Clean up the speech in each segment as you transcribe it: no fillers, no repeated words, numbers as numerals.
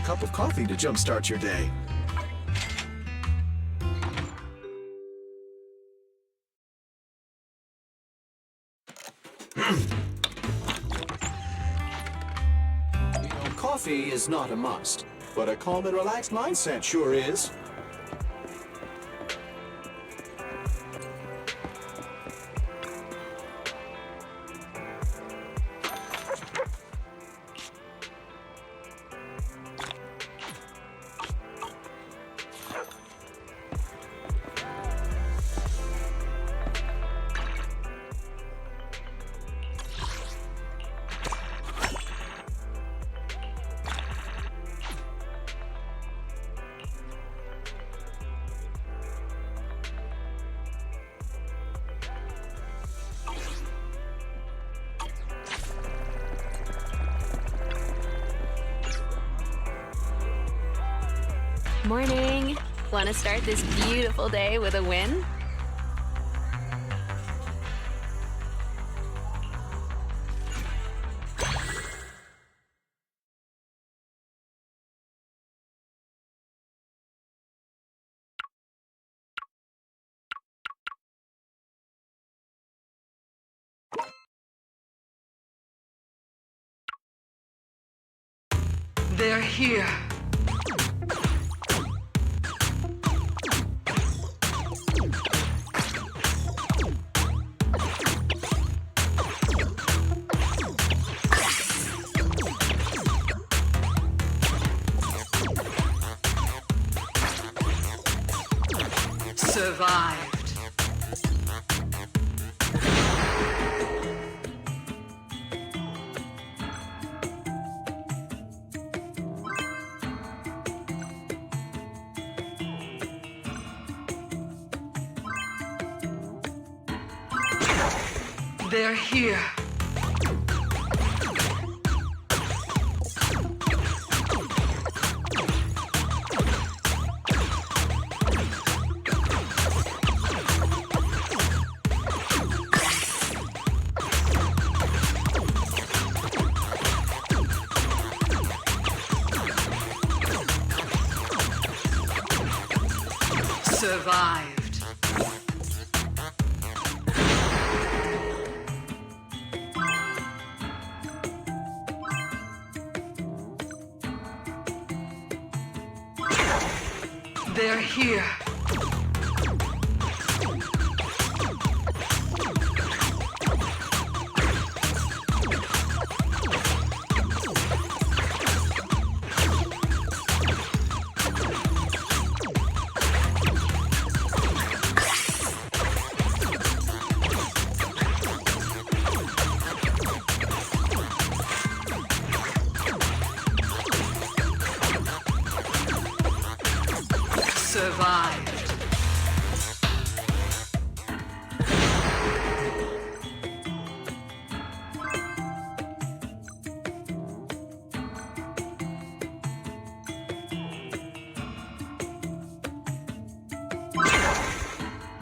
cup of coffee to jumpstart your day. Coffee is not a must, but a calm and relaxed mindset sure is. Morning! Want to start this beautiful day with a win? They're here. Survived. They're here. Survived. They're here. Survived.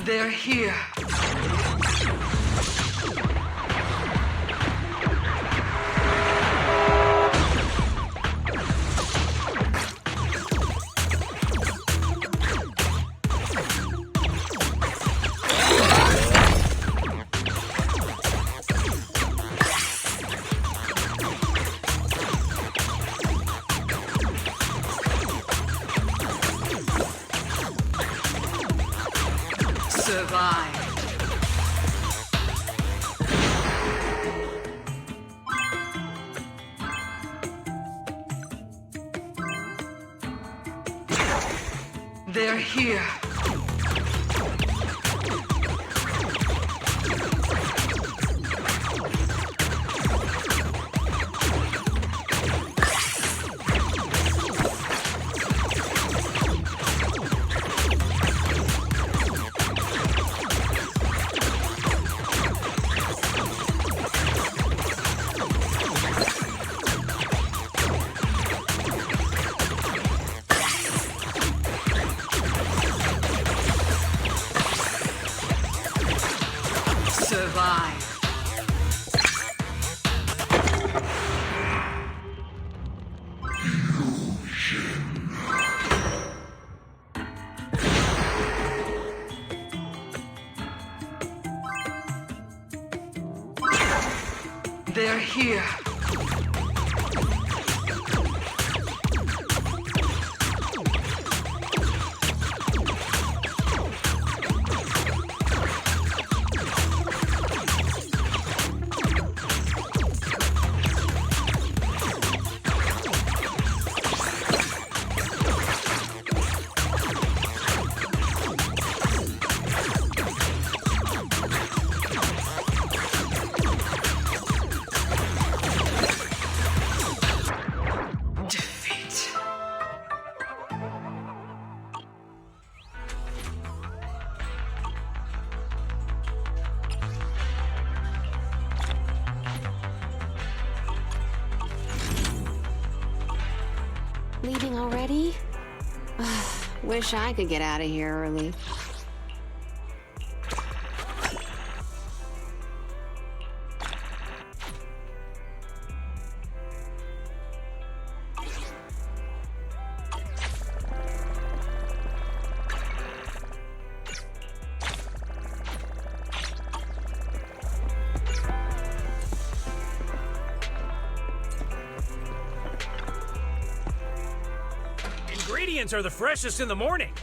They're here. Survived. They're here. They're here. Defeat. Leaving already? Wish I could get out of here early. Ingredients are the freshest in the morning.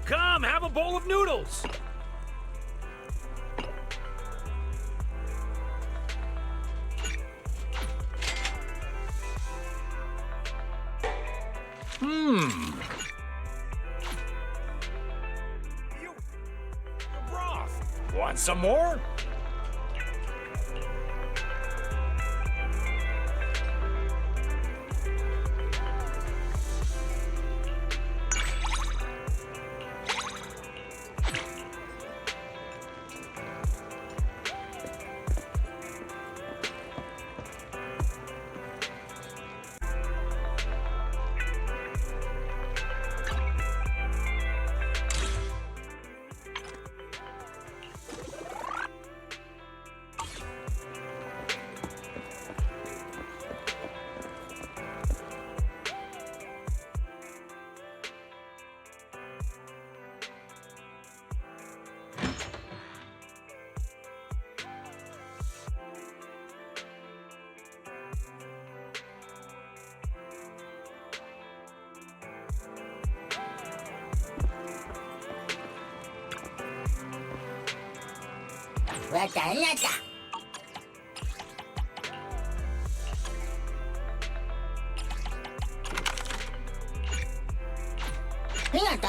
Come, have a bowl of noodles. You broth. Want some more? ᴅᴜᴛ'ꜱ. ᴅᴜᴛ'ꜱ.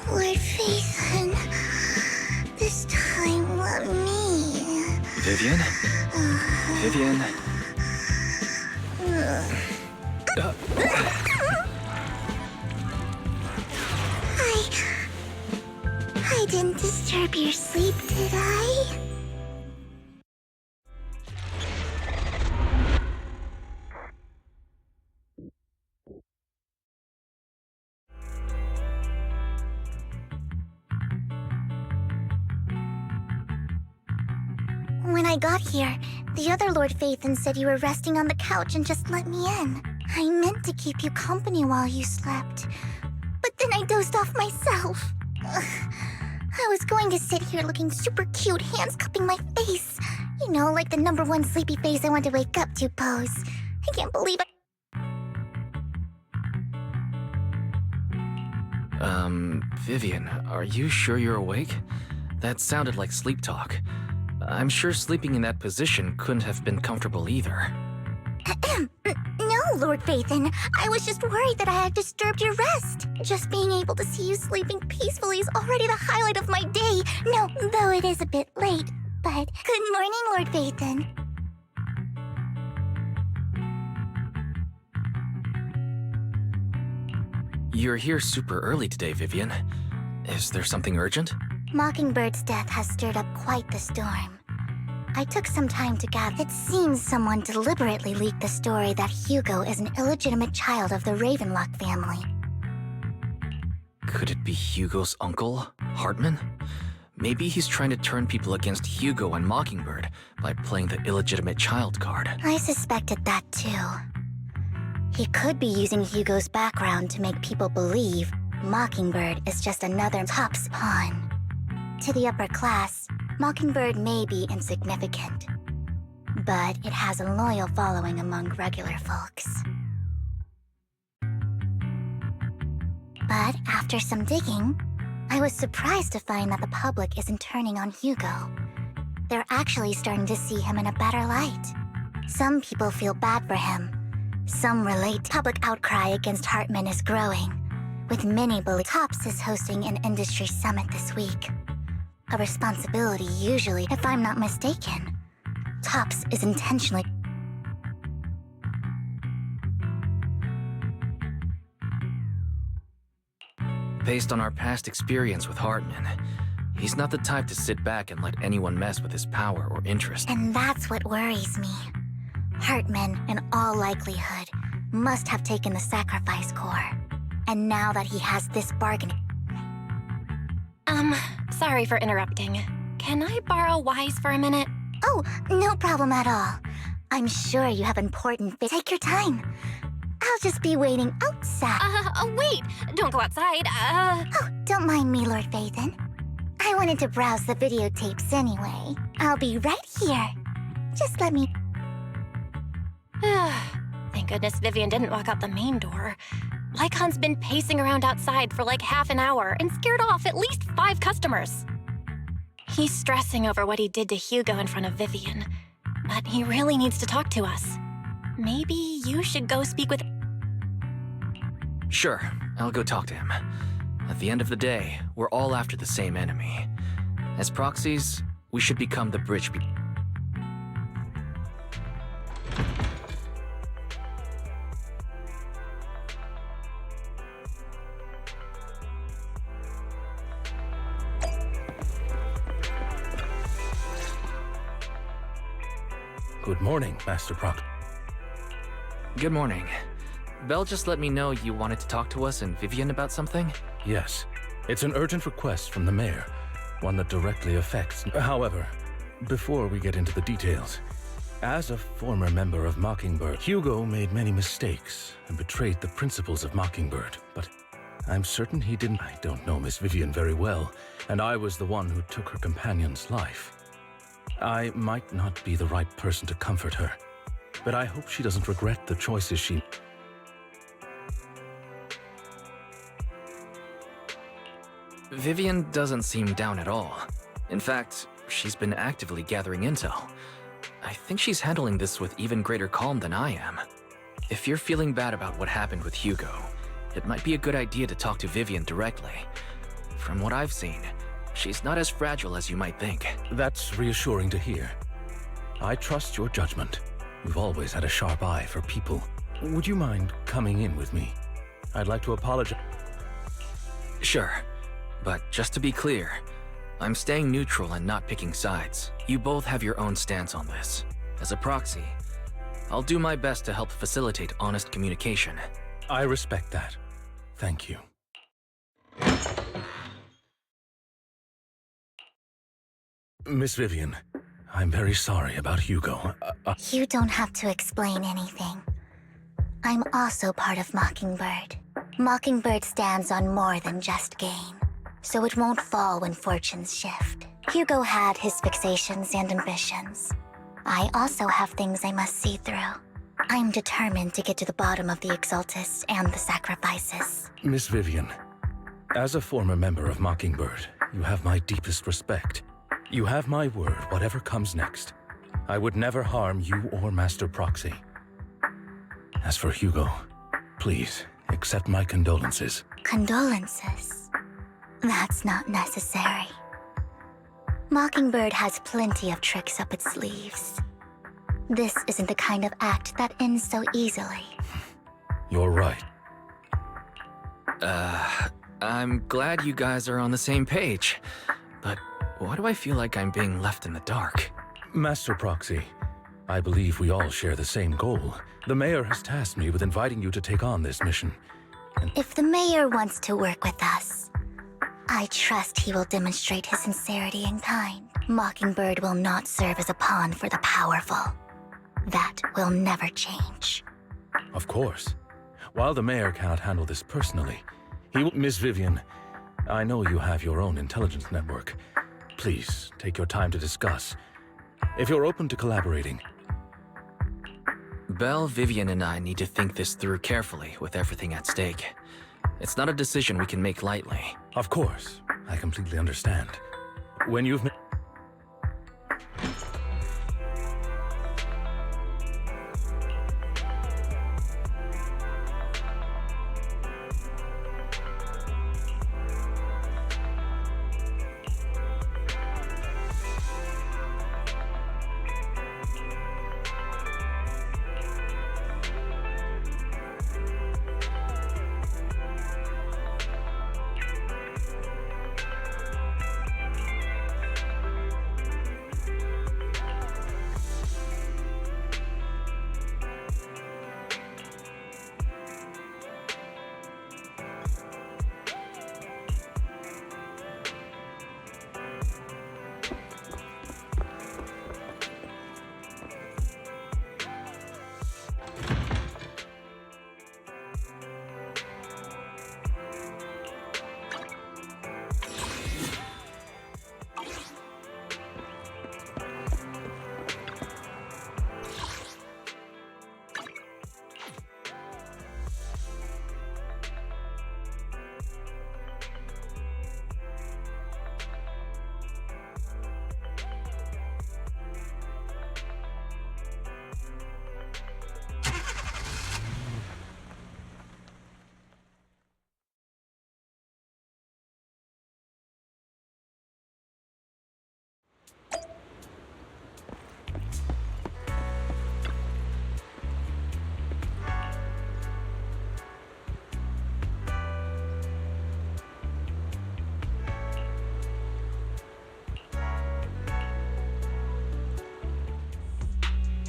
Lord Phaethon, this time let me. Vivian? Vivian? I didn't disturb your sleep, did I? I got here, the other Lord Phaethon said you were resting on the couch and just let me in. I meant to keep you company while you slept, but then I dozed off myself. Ugh. I was going to sit here looking super cute, hands cupping my face. You know, like the #1 sleepy face I want to wake up to pose. I can't believe it. Vivian, are you sure you're awake? That sounded like sleep talk. I'm sure sleeping in that position couldn't have been comfortable either. No, Lord Phaethon. I was just worried that I had disturbed your rest. Just being able to see you sleeping peacefully is already the highlight of my day. No, though it is a bit late. But good morning, Lord Phaethon. You're here super early today, Vivian. Is there something urgent? Mockingbird's death has stirred up quite the storm. I took some time to gather. It seems someone deliberately leaked the story that ᴜᴜ is an illegitimate child of the Ravenlock family. Could it be ᴜᴜ's uncle, Hartman? Maybe he's trying to turn people against ᴜᴜ and Mockingbird by playing the illegitimate child card. I suspected that too. He could be using ᴜᴜ's background to make people believe Mockingbird is just another Top's pawn. To the upper class, Mockingbird may be insignificant, but it has a loyal following among regular folks. But after some digging, I was surprised to find that the public isn't turning on ᴜᴜ. They're actually starting to see him in a better light. Some people feel bad for him. Some relate. Public outcry against Hartman is growing, with many believe Tops is hosting an industry summit this week. A responsibility usually, if I'm not mistaken. Tops is intentionally... Based on our past experience with Hartman, he's not the type to sit back and let anyone mess with his power or interest. And that's what worries me. Hartman, in all likelihood, must have taken the sacrifice core. And now that he has this bargain... Sorry for interrupting. Can I borrow Wise for a minute? Oh, no problem at all. I'm sure you have important bits. Take your time. I'll just be waiting outside. Wait! Don't go outside, Oh, don't mind me, Lord Phaethon. I wanted to browse the videotapes anyway. I'll be right here. Just let me... Thank goodness Vivian didn't walk out the main door. Lycon's been pacing around outside for like half an hour and scared off at least 5 customers. He's stressing over what he did to ᴜᴜ in front of Vivian, but he really needs to talk to us. Maybe you should go speak with... Sure, I'll go talk to him. At the end of the day, we're all after the same enemy. As proxies, we should become the bridge between... Good morning, Master Proc. Good morning. Belle just let me know you wanted to talk to us and Vivian about something? Yes, it's an urgent request from the mayor, one that directly affects... However, before we get into the details, as a former member of Mockingbird, ᴜᴜ made many mistakes and betrayed the principles of Mockingbird, but I'm certain he didn't... I don't know Miss Vivian very well, and I was the one who took her companion's life. I might not be the right person to comfort her, but I hope she doesn't regret the choices she... Vivian doesn't seem down at all. In fact, she's been actively gathering intel. I think she's handling this with even greater calm than I am. If you're feeling bad about what happened with ᴜᴜ, it might be a good idea to talk to Vivian directly. From what I've seen, she's not as fragile as you might think. That's reassuring to hear. I trust your judgment. You've always had a sharp eye for people. Would you mind coming in with me? I'd like to apologize. Sure, but just to be clear, I'm staying neutral and not picking sides. You both have your own stance on this. As a proxy, I'll do my best to help facilitate honest communication. I respect that. Thank you. Miss Vivian, I'm very sorry about Hugo. You don't have to explain anything. I'm also part of Mockingbird. Mockingbird stands on more than just gain, so it won't fall when fortunes shift. Hugo had his fixations and ambitions. I also have things I must see through. I'm determined to get to the bottom of the Exaltists and the sacrifices. Miss Vivian, as a former member of Mockingbird, you have my deepest respect. You have my word, whatever comes next. I would never harm you or Master Proxy. As for Hugo, please, accept my condolences. Condolences? That's not necessary. Mockingbird has plenty of tricks up its sleeves. This isn't the kind of act that ends so easily. You're right. I'm glad you guys are on the same page. But why do I feel like I'm being left in the dark? Master Proxy, I believe we all share the same goal. The mayor has tasked me with inviting you to take on this mission. If the mayor wants to work with us, I trust he will demonstrate his sincerity in kind. Mockingbird will not serve as a pawn for the powerful. That will never change. Of course. While the mayor cannot handle this personally, he will— Miss Vivian, I know you have your own intelligence network. Please, take your time to discuss. If you're open to collaborating. Belle, Vivian, and I need to think this through carefully with everything at stake. It's not a decision we can make lightly. Of course, I completely understand. When you've—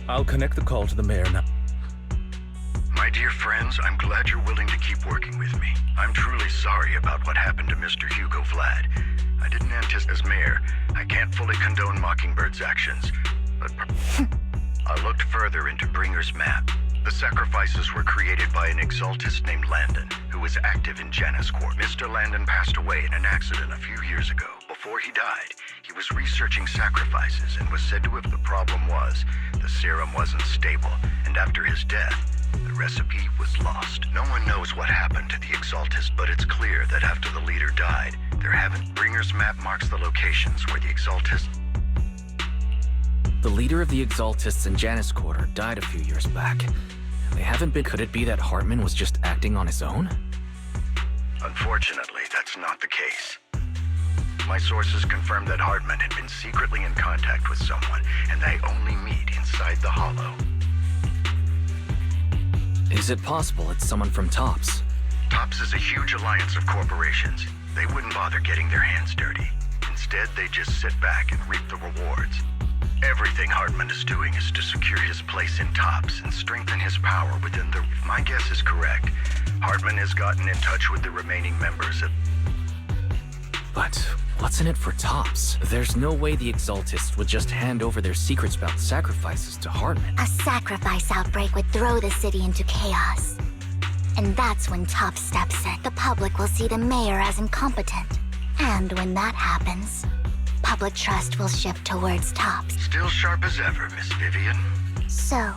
I'll connect the call to the mayor now. My dear friends, I'm glad you're willing to keep working with me. I'm truly sorry about what happened to Mr. Hugo Vlad. I didn't anticipate as mayor. I can't fully condone Mockingbird's actions, but I looked further into Bringer's map. The sacrifices were created by an exaltist named Landon, who was active in Janus Court. Mr. Landon passed away in an accident a few years ago. Before he died, he was researching sacrifices and was said to have the problem was the serum wasn't stable, and after his death, the recipe was lost. No one knows what happened to the exaltist, but it's clear that after the leader died, there haven't— Bringer's map marks the locations where the exaltist— The leader of the Exaltists in Janus Quarter died a few years back. They haven't been— Could it be that Hartman was just acting on his own? Unfortunately, that's not the case. My sources confirmed that Hartman had been secretly in contact with someone, and they only meet inside the Hollow. Is it possible it's someone from TOPS? TOPS is a huge alliance of corporations. They wouldn't bother getting their hands dirty. Instead, they just sit back and reap the rewards. Everything Hartman is doing is to secure his place in TOPS and strengthen his power within the— If my guess is correct, Hartman has gotten in touch with the remaining members of— But What's in it for Tops? There's no way the Exaltists would just hand over their secrets about sacrifices to Hartman. A sacrifice outbreak would throw the city into chaos. And that's when Tops steps in. The public will see the mayor as incompetent. And when that happens, public trust will shift towards Tops. Still sharp as ever, Miss Vivian. So,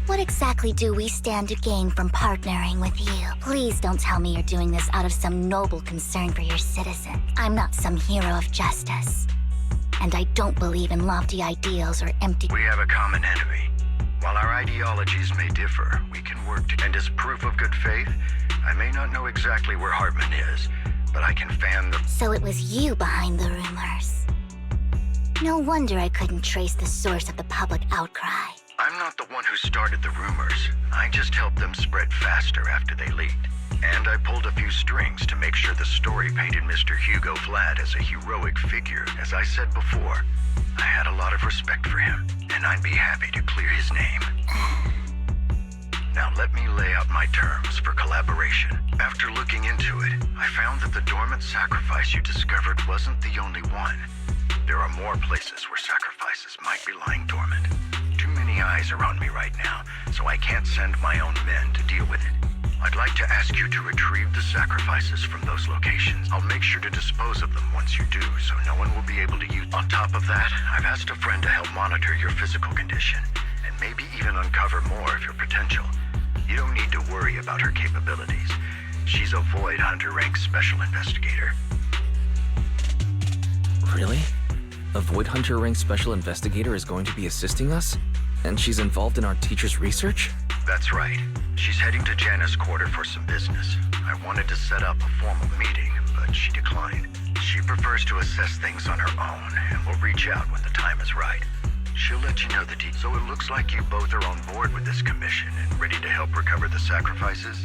what exactly do we stand to gain from partnering with you? Please don't tell me you're doing this out of some noble concern for your citizens. I'm not some hero of justice. And I don't believe in lofty ideals or empty— We have a common enemy. While our ideologies may differ, we can work together. And as proof of good faith, I may not know exactly where Hartman is, but I can fan the— So it was you behind the rumors. No wonder I couldn't trace the source of the public outcry. I'm not the one who started the rumors. I just helped them spread faster after they leaked. And I pulled a few strings to make sure the story painted Mr. Hugo Vlad as a heroic figure. As I said before, I had a lot of respect for him, and I'd be happy to clear his name. Now let me lay out my terms for collaboration. After looking into it, I found that the dormant sacrifice you discovered wasn't the only one. There are more places where sacrifices might be lying dormant. Too many eyes are on me right now, so I can't send my own men to deal with it. I'd like to ask you to retrieve the sacrifices from those locations. I'll make sure to dispose of them once you do, so no one will be able to use— On top of that, I've asked a friend to help monitor your physical condition, and maybe even uncover more of your potential. You don't need to worry about her capabilities. She's a Void Hunter rank special investigator. Really? A Void Hunter rank special investigator is going to be assisting us? And she's involved in our teacher's research? That's right. She's heading to Janus Quarter for some business. I wanted to set up a formal meeting, but she declined. She prefers to assess things on her own, and will reach out when the time is right. She'll let you know the details. So it looks like you both are on board with this commission and ready to help recover the sacrifices?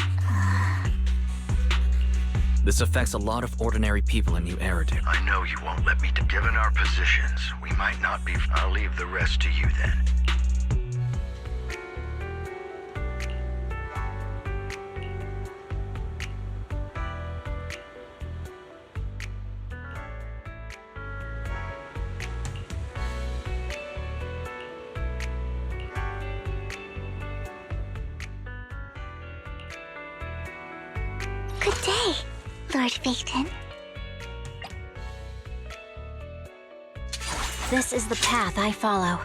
This affects a lot of ordinary people in Ňeū. I know you won't let me to. Given our positions, we might not be— I'll leave the rest to you then. Good day, Lord Phaeton. This is the path I follow.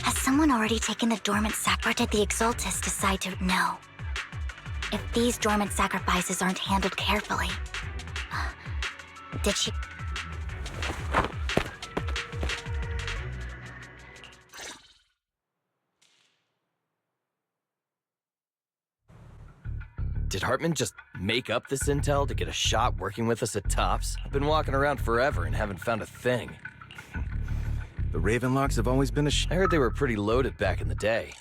Has someone already taken the dormant sac, or did the ʟᴜᴜ decide to? No. If these dormant sacrifices aren't handled carefully, did she? Did Hartman just make up this intel to get a shot working with us at Tops? I've been walking around forever and haven't found a thing. The Ravenlocks have always been I heard they were pretty loaded back in the day.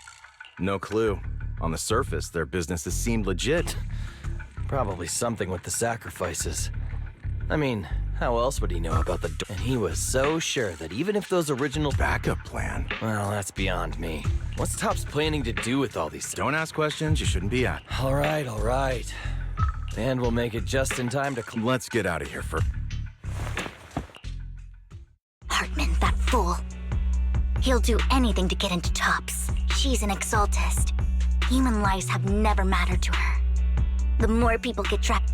No clue. On the surface, their businesses seemed legit. Probably something with the sacrifices. I mean, how else would he know about the And he was so sure that even if those original Backup plan. Well, that's beyond me. What's Tops planning to do with all these things? Don't ask questions you shouldn't be at. All right. And we'll make it just in time to... Let's get out of here first. Hartman, that fool. He'll do anything to get into Tops. She's an ʟᴜᴜ. Human lives have never mattered to her. The more people get trapped...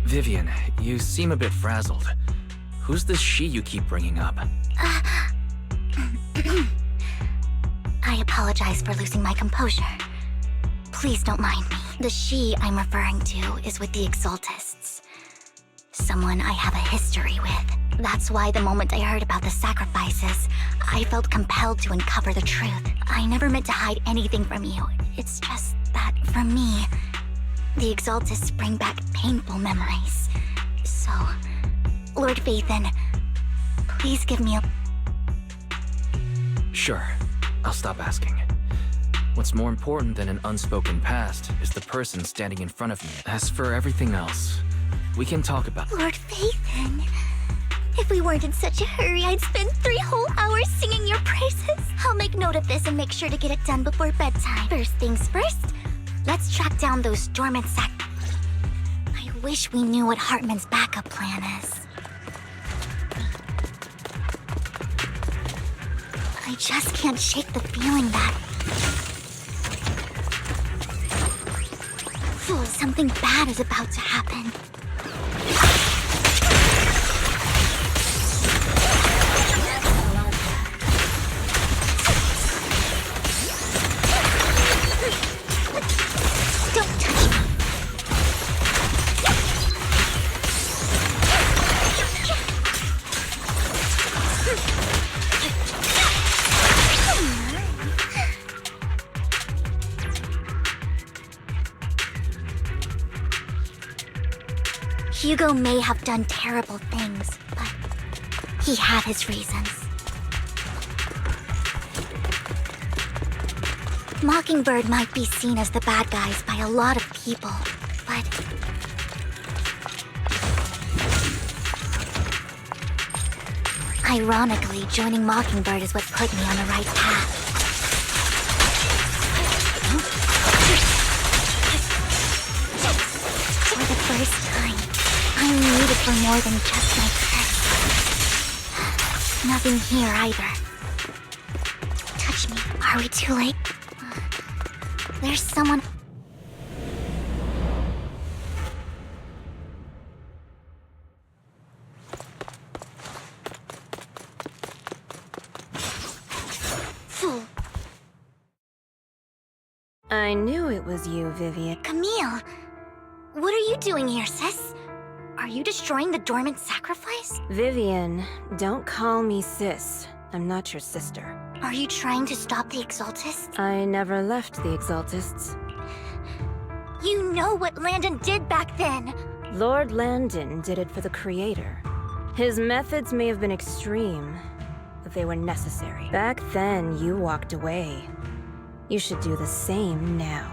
Vivian, you seem a bit frazzled. Who's this she you keep bringing up? I apologize for losing my composure. Please don't mind me. The she I'm referring to is with the ʟᴜᴜ. Someone I have a history with. That's why the moment I heard about the sacrifices, I felt compelled to uncover the truth. I never meant to hide anything from you. It's just that, for me, the ʟᴜᴜ bring back painful memories. So, Lord Vathan, please give me a... Sure, I'll stop asking. What's more important than an unspoken past is the person standing in front of me. As for everything else, we can talk about... Lord Vathan, if we weren't in such a hurry, I'd spend 3 whole hours singing your praises. I'll make note of this and make sure to get it done before bedtime. First things first, let's track down those dormant sac... I wish we knew what Hartman's backup plan is. I just can't shake the feeling that... something bad is about to happen. Don't touch me. Hugo may have done terrible things, but he had his reasons. Mockingbird might be seen as the bad guys by a lot of people, but... ironically, joining Mockingbird is what put me on the right path. For the first time, I'm needed for more than just my curse. Nothing here either. Touch me. Are we too late? There's someone... Fool. I knew it was you, Vivian. Camille! What are you doing here, sis? Are you destroying the dormant sacrifice? Vivian, don't call me sis. I'm not your sister. Are you trying to stop the ʟᴜᴜ? I never left the ʟᴜᴜ. You know what Landon did back then! Lord Landon did it for the Creator. His methods may have been extreme, but they were necessary. Back then, you walked away. You should do the same now.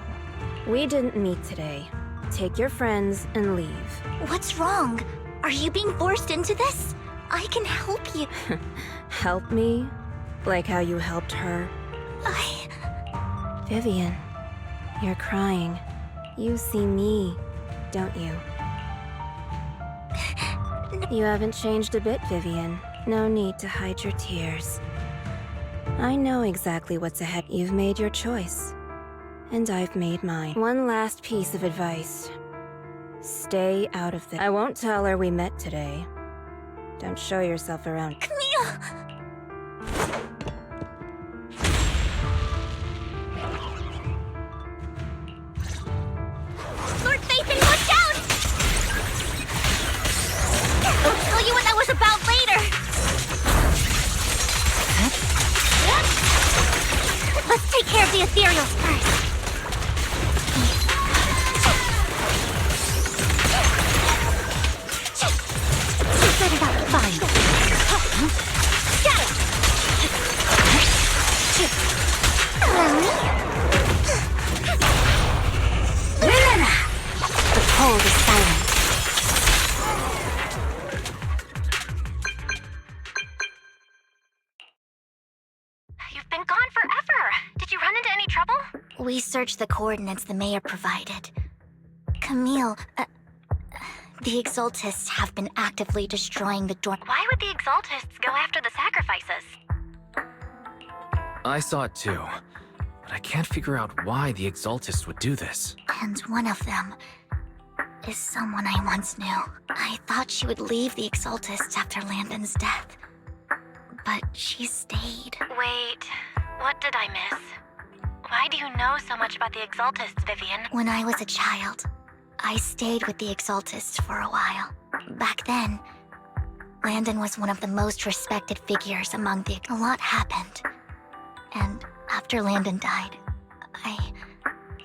We didn't meet today. Take your friends and leave. What's wrong? Are you being forced into this? I can help you. Help me? Like how you helped her? Vivian, you're crying. You see me, don't you? You haven't changed a bit, Vivian. No need to hide your tears. I know exactly what's ahead. You've made your choice. And I've made mine. One last piece of advice. Stay out of this. I won't tell her we met today. Don't show yourself around. Camille! Lord Vathan, watch out! I'll tell you what that was about later. Let's take care of the ethereals first. Set it up fine. Got it! The cold is silent. You've been gone forever. Did you run into any trouble? We searched the coordinates the mayor provided. Camille, the Exaltists have been actively destroying the door. Why would the Exaltists go after the sacrifices? I saw it too, but I can't figure out why the Exaltists would do this. And one of them is someone I once knew. I thought she would leave the Exaltists after Landon's death, but she stayed. Wait, what did I miss? Why do you know so much about the Exaltists, Vivian? When I was a child, I stayed with the Exaltists for a while. Back then, Landon was one of the most respected figures among the... A lot happened. And after Landon died,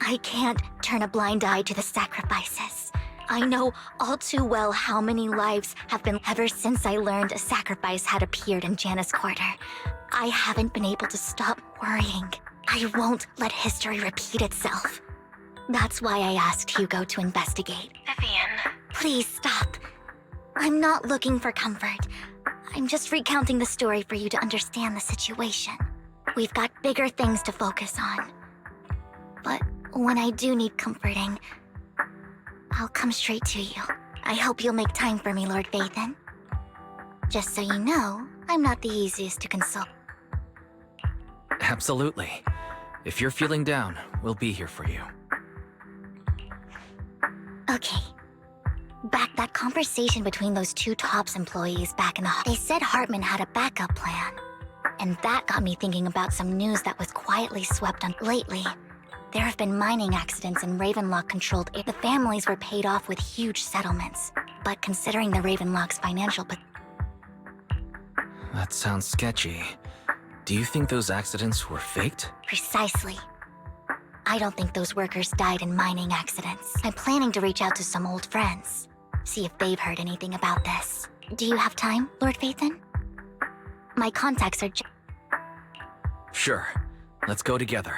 I can't turn a blind eye to the sacrifices. I know all too well how many lives have been ever since I learned a sacrifice had appeared in Janus Quarter. I haven't been able to stop worrying. I won't let history repeat itself. That's why I asked Hugo to investigate. Vivian. Please stop. I'm not looking for comfort. I'm just recounting the story for you to understand the situation. We've got bigger things to focus on. But when I do need comforting, I'll come straight to you. I hope you'll make time for me, Lord Vathan. Just so you know, I'm not the easiest to console. Absolutely. If you're feeling down, we'll be here for you. Okay. Back that conversation between those two TOPS employees back in the hall. They said Hartman had a backup plan. And that got me thinking about some news that was quietly swept on. Lately, there have been mining accidents in Ravenlock-controlled areas. The families were paid off with huge settlements. But considering the Ravenlock's financial... That sounds sketchy. Do you think those accidents were faked? Precisely. I don't think those workers died in mining accidents. I'm planning to reach out to some old friends, see if they've heard anything about this. Do you have time, Lord Vathan? My contacts are... Sure. Let's go together.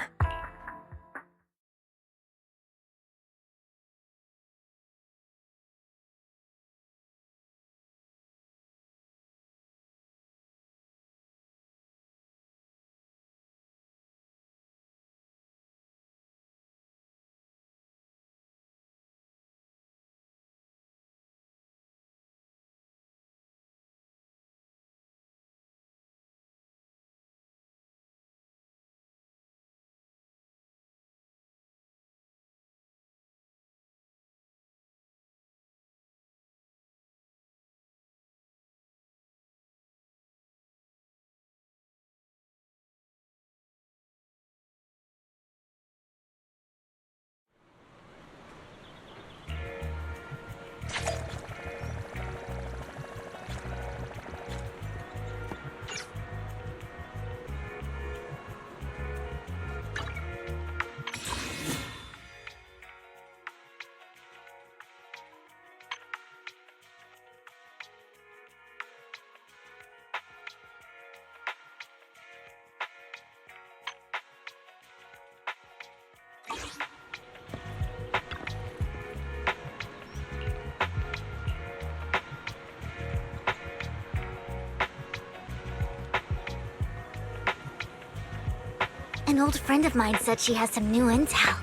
An old friend of mine said she has some new intel.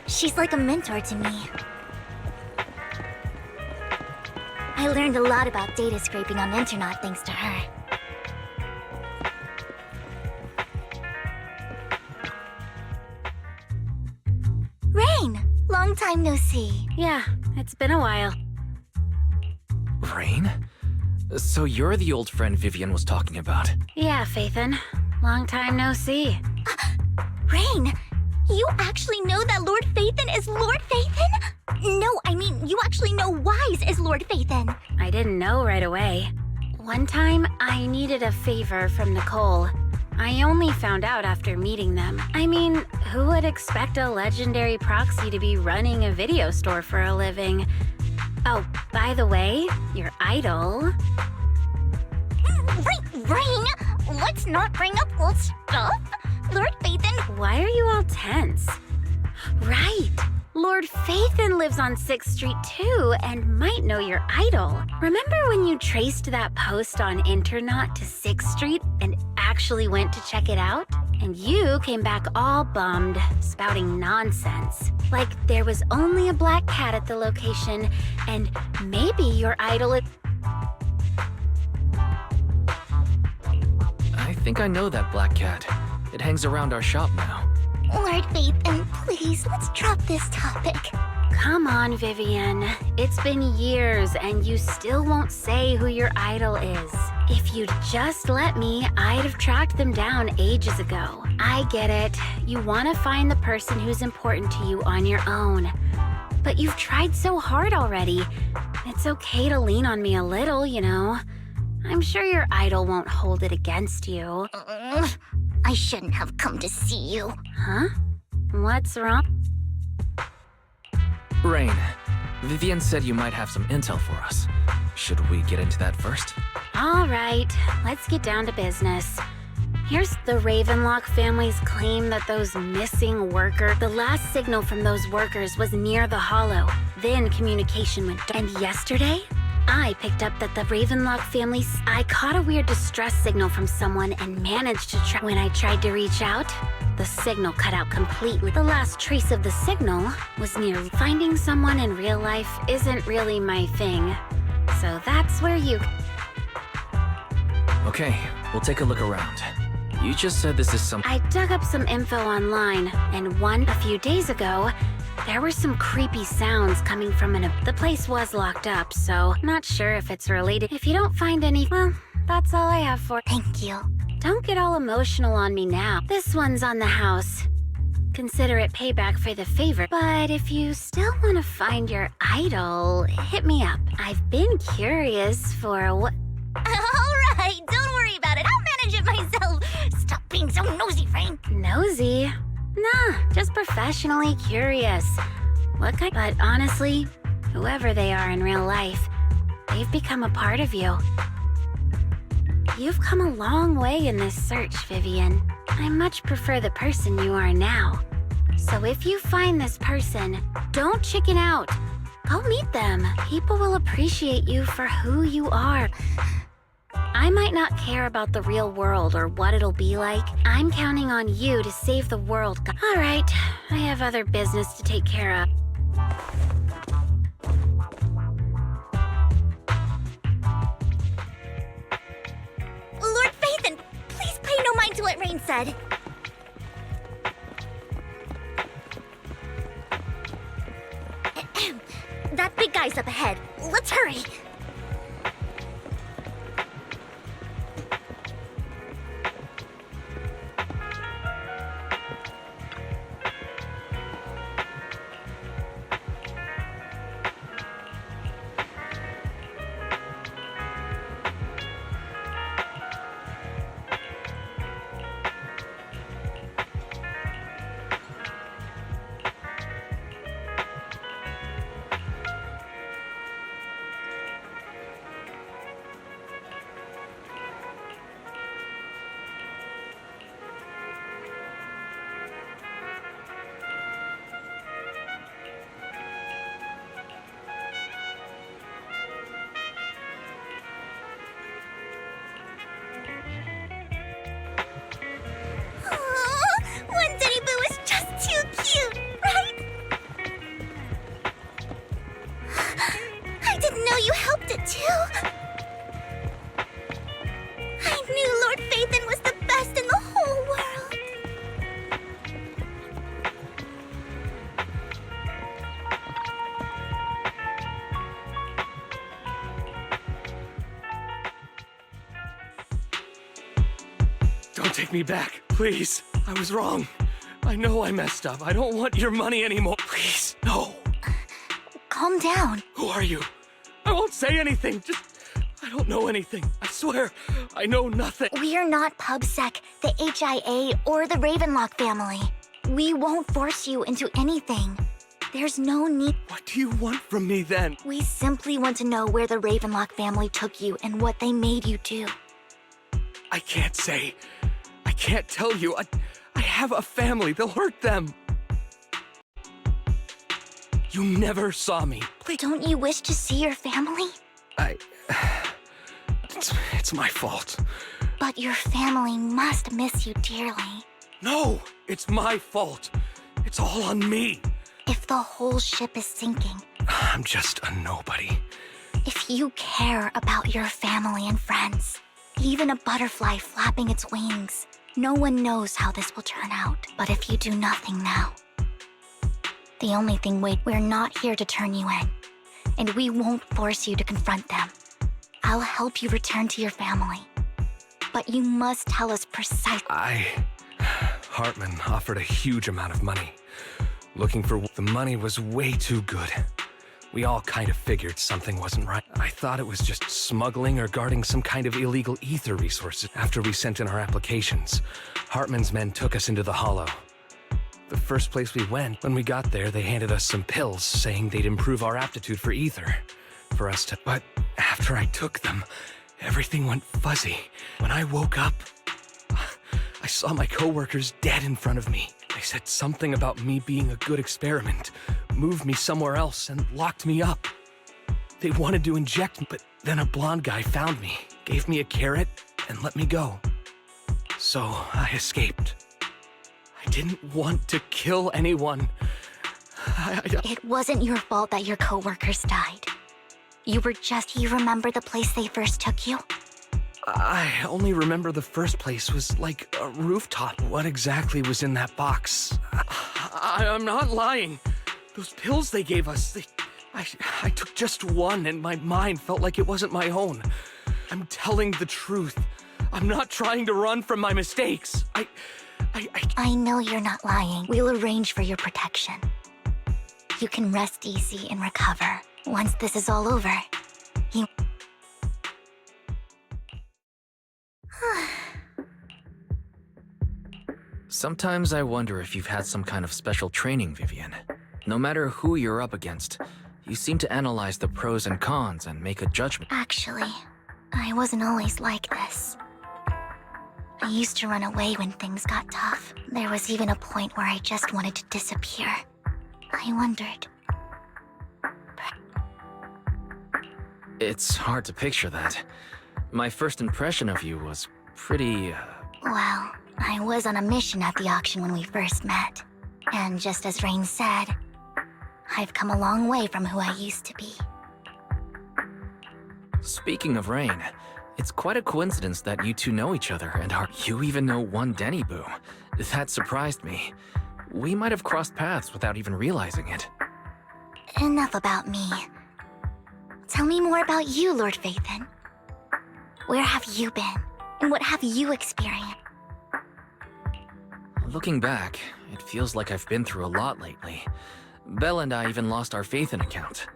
She's like a mentor to me. I learned a lot about data scraping on the internet thanks to her. Rain! Long time no see. Yeah, it's been a while. Rain? So you're the old friend Vivian was talking about. Yeah, Phaethon. Long time no see. Rain, you actually know that Lord Phaethon is Lord Phaethon? No, I mean, you actually know Wise is Lord Phaethon. I didn't know right away. One time, I needed a favor from Nicole. I only found out after meeting them. I mean, who would expect a legendary proxy to be running a video store for a living? Oh, by the way, your idol... Rain, let's not bring up old stuff. Lord Phaethon... Why are you all tense? Right! Lord Phaethon lives on 6th Street too, and might know your idol. Remember when you traced that post on Internet to 6th Street and actually went to check it out? And you came back all bummed, spouting nonsense. Like there was only a black cat at the location, and maybe your idol is... I think I know that black cat. It hangs around our shop now. Lord Phaethon, please, let's drop this topic. Come on, Vivian. It's been years, and you still won't say who your idol is. If you'd just let me, I'd have tracked them down ages ago. I get it. You want to find the person who's important to you on your own. But you've tried so hard already. It's okay to lean on me a little, you know. I'm sure your idol won't hold it against you. I shouldn't have come to see you. Huh? What's wrong? Rain, Vivian said you might have some intel for us. Should we get into that first? All right, let's get down to business. Here's the Ravenlock family's claim that those missing workers, the last signal from those workers was near the Hollow. Then communication went dark. And yesterday, I picked up that the Ravenlock family... I caught a weird distress signal from someone and managed to track... When I tried to reach out, the signal cut out completely. The last trace of the signal was near... Finding someone in real life isn't really my thing. So that's where you... Okay, we'll take a look around. You just said this is some... I dug up some info online, and a few days ago, there were some creepy sounds coming from the place was locked up, so not sure if it's related. If you don't find any, well, that's all I have for... Thank you. Don't get all emotional on me now. This one's on the house. Consider it payback for the favor. But if you still want to find your idol, hit me up. I've been curious for what... All right, don't worry about it. I'll manage it myself. Stop being so nosy, Frank. Nosy? Nah, just professionally curious. What kind? But honestly, whoever they are in real life, they've become a part of you. You've come a long way in this search, Vivian. I much prefer the person you are now. So if you find this person, don't chicken out. Go meet them. People will appreciate you for who you are. I might not care about the real world or what it'll be like. I'm counting on you to save the world. All right, I have other business to take care of. Lord Phaethon, please pay no mind to what Rain said. That big guy's up ahead. Let's hurry. Don't take me back, please. I was wrong. I know I messed up. I don't want your money anymore. Please, no. Calm down. Who are you? I won't say anything. I don't know anything. I swear, I know nothing. We're not PubSec, the HIA, or the Ravenlock family. We won't force you into anything. There's no need. What do you want from me then? We simply want to know where the Ravenlock family took you and what they made you do. I can't say. I can't tell you. I have a family. They'll hurt them. You never saw me. Please. Don't you wish to see your family? It's my fault. But your family must miss you dearly. No, it's my fault. It's all on me. If the whole ship is sinking... I'm just a nobody. If you care about your family and friends, even a butterfly flapping its wings, no one knows how this will turn out. But if you do nothing now... The only thing, we're not here to turn you in. And we won't force you to confront them. I'll help you return to your family. But you must tell us precisely... Hartman offered a huge amount of money. Looking for the money was way too good. We all kind of figured something wasn't right. I thought it was just smuggling or guarding some kind of illegal ether resources. After we sent in our applications, Hartman's men took us into the Hollow. The first place we went, when we got there, they handed us some pills saying they'd improve our aptitude for ether. For us to... But after I took them, everything went fuzzy. When I woke up, I saw my coworkers dead in front of me. They said something about me being a good experiment, moved me somewhere else, and locked me up. They wanted to inject me, but then a blonde guy found me, gave me a carrot, and let me go. So I escaped. I didn't want to kill anyone. It wasn't your fault that your coworkers died. You remember the place they first took you? I only remember the first place was like a rooftop. What exactly was in that box? I'm not lying. Those pills they gave us, I took just one and my mind felt like it wasn't my own. I'm telling the truth. I'm not trying to run from my mistakes. I know you're not lying. We'll arrange for your protection. You can rest easy and recover. Once this is all over, you... Sometimes I wonder if you've had some kind of special training, Vivian. No matter who you're up against, you seem to analyze the pros and cons and make a judgment. Actually, I wasn't always like this. I used to run away when things got tough. There was even a point where I just wanted to disappear. I wondered. It's hard to picture that. My first impression of you was pretty... Well, I was on a mission at the auction when we first met. And just as Rain said, I've come a long way from who I used to be. Speaking of Rain, it's quite a coincidence that you two know each other and you even know one Denny Boo. That surprised me. We might have crossed paths without even realizing it. Enough about me. Tell me more about you, Lord Phaethon. Where have you been? And what have you experienced? Looking back, it feels like I've been through a lot lately. Belle and I even lost our Phaethon account.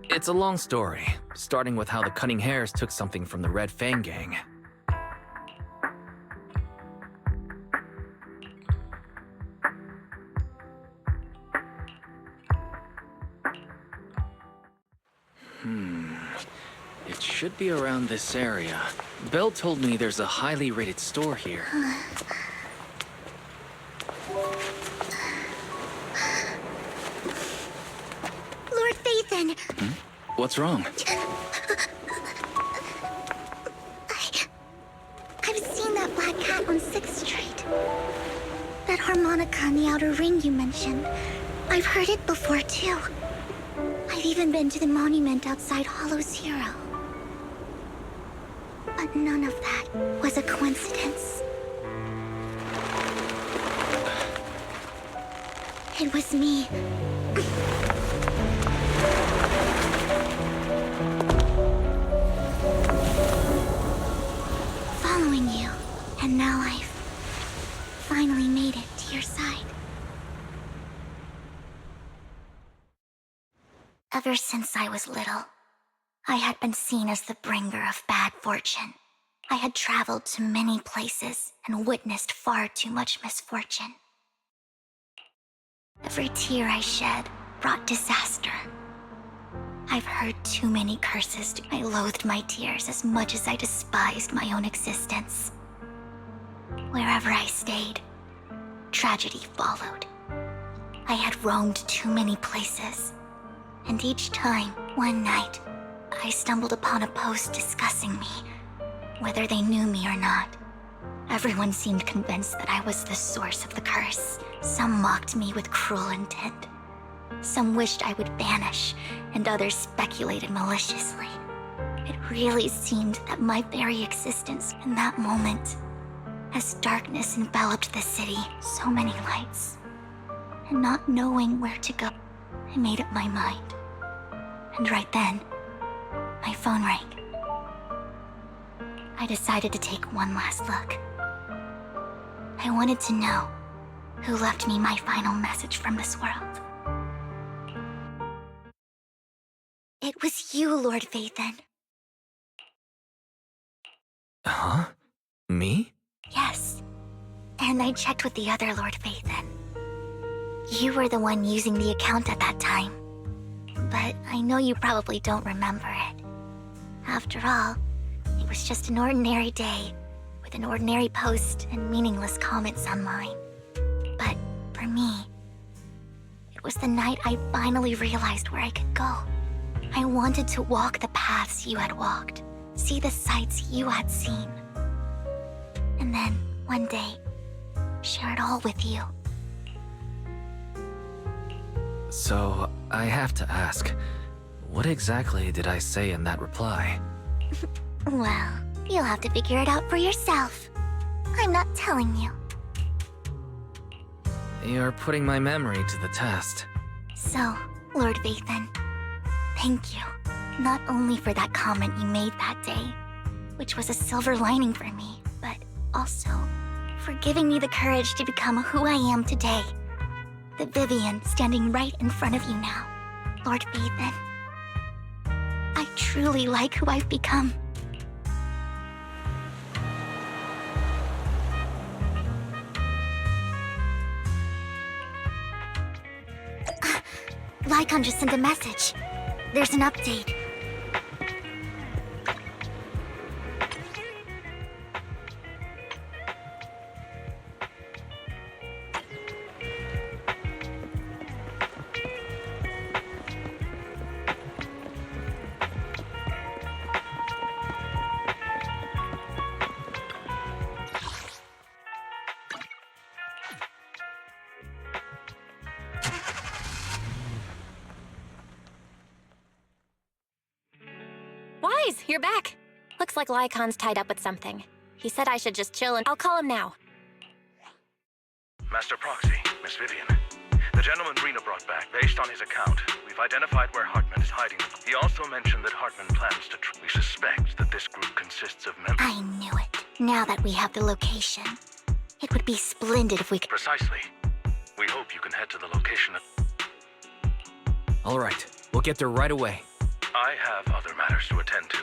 It's a long story, starting with how the Cunning Hares took something from the Red Fang gang. It should be around this area. Belle told me there's a highly rated store here. Lord Phaethon! What's wrong? I've seen that black cat on 6th Street. That harmonica in the outer ring you mentioned. I've heard it before, too. I've even been to the monument outside Hollow Zero. But none of that was a coincidence. It was me. Following you. Ever since I was little, I had been seen as the bringer of bad fortune. I had traveled to many places and witnessed far too much misfortune. Every tear I shed brought disaster. I've heard too many curses. I loathed my tears as much as I despised my own existence. Wherever I stayed, tragedy followed. I had roamed too many places, and each time, one night, I stumbled upon a post discussing me, whether they knew me or not. Everyone seemed convinced that I was the source of the curse. Some mocked me with cruel intent. Some wished I would vanish, and others speculated maliciously. It really seemed that my very existence in that moment, as darkness enveloped the city, so many lights, and not knowing where to go, I made up my mind. And right then, my phone rang. I decided to take one last look. I wanted to know who left me my final message from this world. It was you, Lord Vathan. Huh? Me? Yes. And I checked with the other Lord Vathan. You were the one using the account at that time. But I know you probably don't remember it. After all, it was just an ordinary day, with an ordinary post and meaningless comments on mine. But for me, it was the night I finally realized where I could go. I wanted to walk the paths you had walked, see the sights you had seen. And then, one day, share it all with you. So, I have to ask, what exactly did I say in that reply? Well, you'll have to figure it out for yourself. I'm not telling you. You're putting my memory to the test. So, Lord Vathan, thank you. Not only for that comment you made that day, which was a silver lining for me, but also for giving me the courage to become who I am today. The Vivian standing right in front of you now, Lord Vathan. I truly like who I've become. Lycon just sent a message. There's an update. Wise, you're back. Looks like Lycon's tied up with something. He said I should just chill and I'll call him now. Master Proxy, Miss Vivian. The gentleman Rena brought back, based on his account, we've identified where Hartman is hiding. He also mentioned that Hartman plans to We suspect that this group consists of members. I knew it. Now that we have the location, it would be splendid if we could... Precisely. We hope you can head to the location. All right, we'll get there right away. I have other matters to attend to,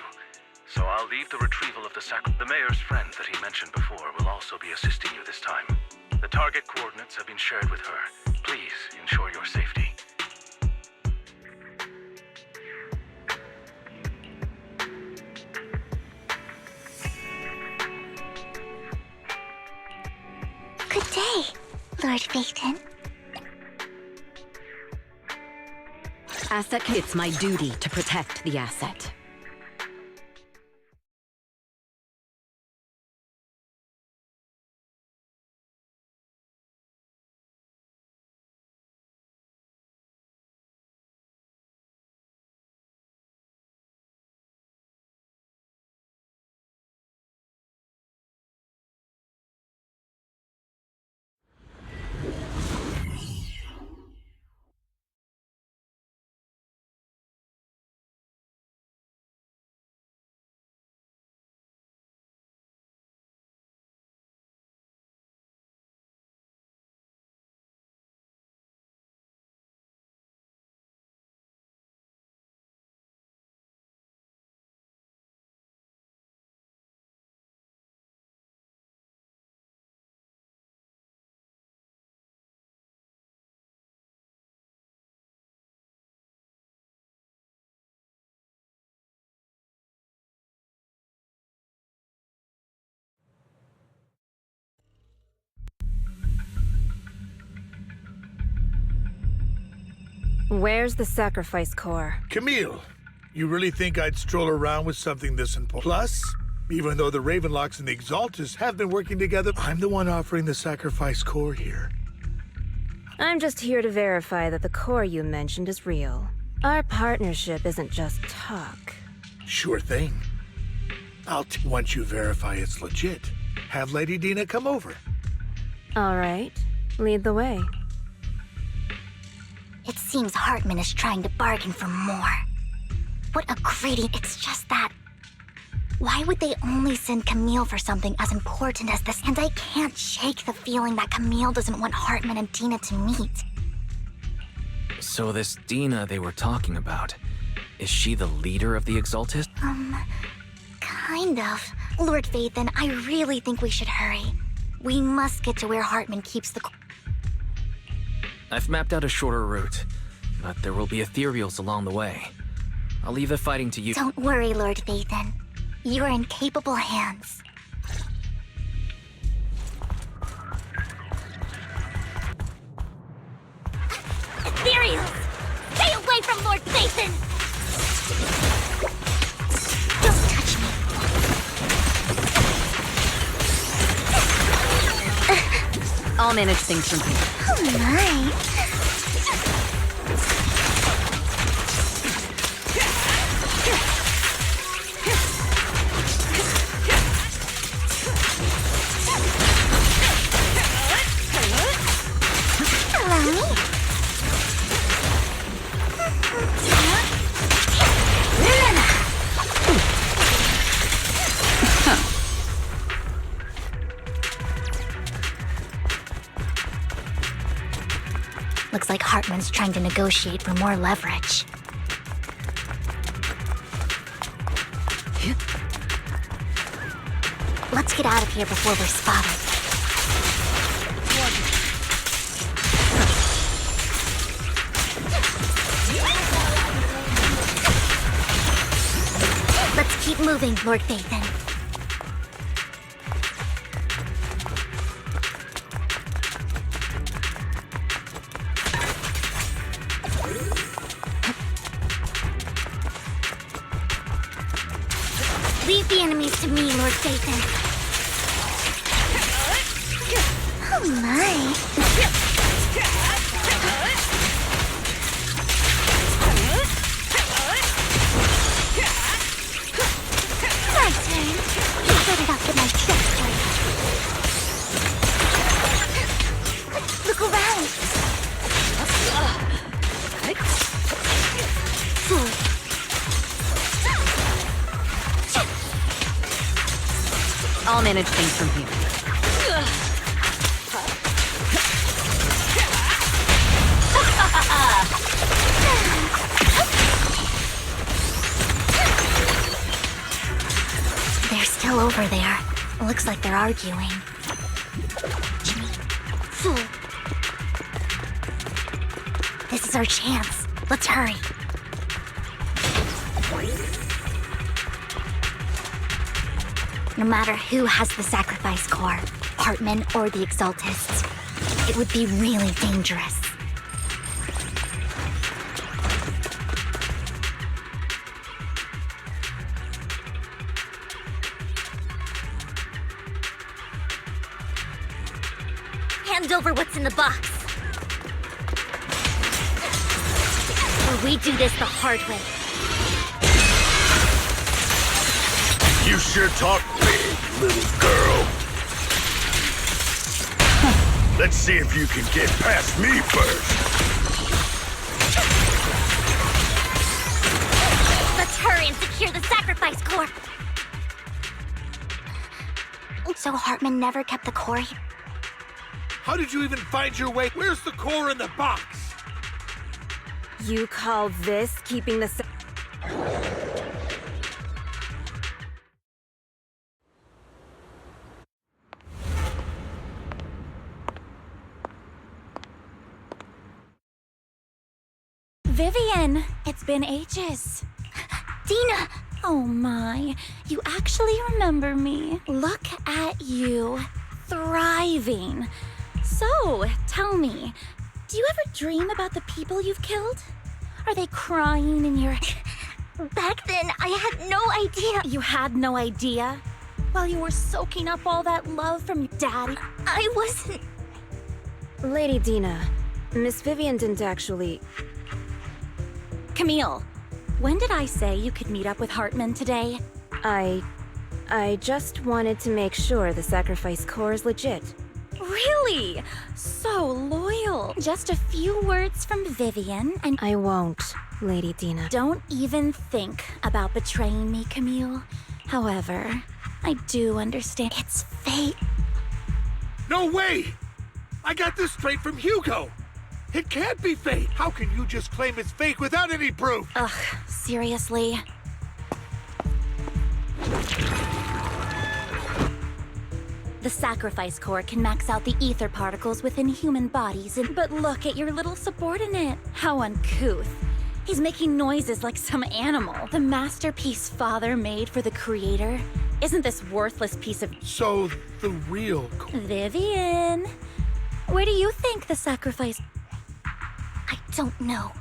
so I'll leave the retrieval of the The mayor's friend that he mentioned before will also be assisting you this time. The target coordinates have been shared with her. Please ensure your safety. Good day, Lord Vathan. Asset, it's my duty to protect the asset. Where's the sacrifice core? Camille, you really think I'd stroll around with something this important? Plus, even though the Ravenlocks and the Exaltus have been working together, I'm the one offering the sacrifice core here. I'm just here to verify that the core you mentioned is real. Our partnership isn't just talk. Sure thing. Once you verify it's legit, have Lady Dina come over. All right, lead the way. It seems Hartman is trying to bargain for more. What a greedy... It's just that... Why would they only send Camille for something as important as this? And I can't shake the feeling that Camille doesn't want Hartman and Dina to meet. So this Dina they were talking about, is she the leader of the Exaltus? Kind of. Lord Vathan, I really think we should hurry. We must get to where Hartman keeps the... I've mapped out a shorter route, but there will be ethereals along the way. I'll leave the fighting to you. Don't worry, Lord Vathan. You're in capable hands. Ethereals! Stay away from Lord Vathan! Don't touch me. I'll manage things from here. Oh my. Looks like Hartman's trying to negotiate for more leverage. Let's get out of here before we're spotted. Let's keep moving, Lord Vathan. Leave the enemies to me, Lord Vathan. Oh my. My turn. You better not get my chest straight. Look around. I'll manage things from here. They're still over there. Looks like they're arguing. This is our chance. Let's hurry. No matter who has the sacrifice core, Hartman or the Exaltists, it would be really dangerous. Hand over what's in the box. Or we do this the hard way. You sure talk big, little girl. Let's see if you can get past me first. Let's hurry and secure the sacrifice core. So Hartman never kept the core here? How did you even find your way? Where's the core in the box? You call this keeping the... Vivian, it's been ages. Dina! Oh my, you actually remember me. Look at you, thriving. So, tell me, Do you ever dream about the people you've killed? Are they crying in your... Back then, I had no idea. You had no idea? While you were soaking up all that love from your daddy? I wasn't... Lady Dina, Miss Vivian didn't actually... Camille, when did I say you could meet up with Hartman today? I just wanted to make sure the sacrifice core is legit. Really? So loyal. Just a few words from Vivian and... I won't, Lady Dina. Don't even think about betraying me, Camille. However, I do understand it's fate. No way! I got this straight from Hugo! It can't be fate! How can you just claim it's fake without any proof? Ugh, seriously? The sacrifice core can max out the ether particles within human bodies, but look at your little subordinate. How uncouth. He's making noises like some animal. The masterpiece Father made for the creator. Isn't this worthless piece of... So, the real... Vivian, where do you think the sacrifice... I don't know.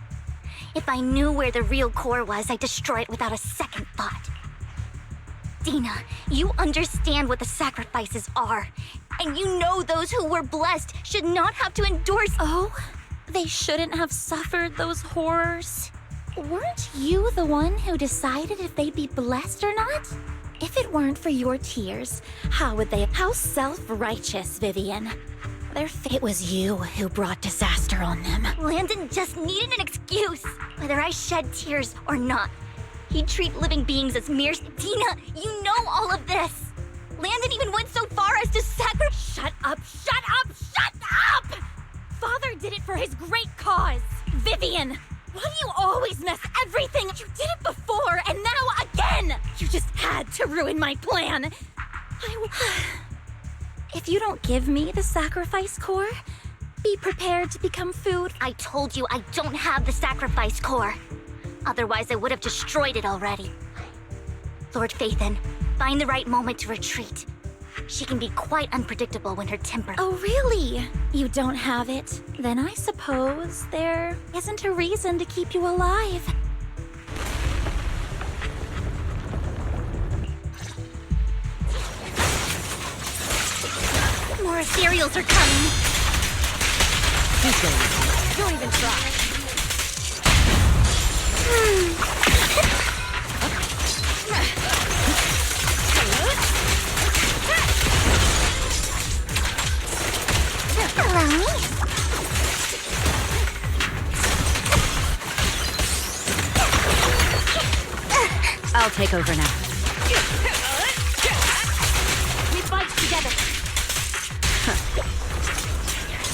If I knew where the real core was, I'd destroy it without a second thought. Dina, you understand what the sacrifices are. And you know those who were blessed should not have to endure... Oh? They shouldn't have suffered those horrors? Weren't you the one who decided if they'd be blessed or not? If it weren't for your tears, how would they... How self-righteous, Vivian. It was you who brought disaster on them. Landon just needed an excuse, whether I shed tears or not. He'd treat living beings as mere... Dina, you know all of this! Landon even went so far as to Shut up! Shut up! Shut up! Father did it for his great cause! Vivian! Why do you always mess everything? You did it before, and now again! You just had to ruin my plan! If you don't give me the sacrifice core, be prepared to become food. I told you I don't have the sacrifice core. Otherwise, I would have destroyed it already. Lord Phaethon, find the right moment to retreat. She can be quite unpredictable when her temper... Oh, really? You don't have it? Then I suppose there isn't a reason to keep you alive. More cereals are coming. Keep going. Don't even try. Allow me. I'll take over now. We fight together.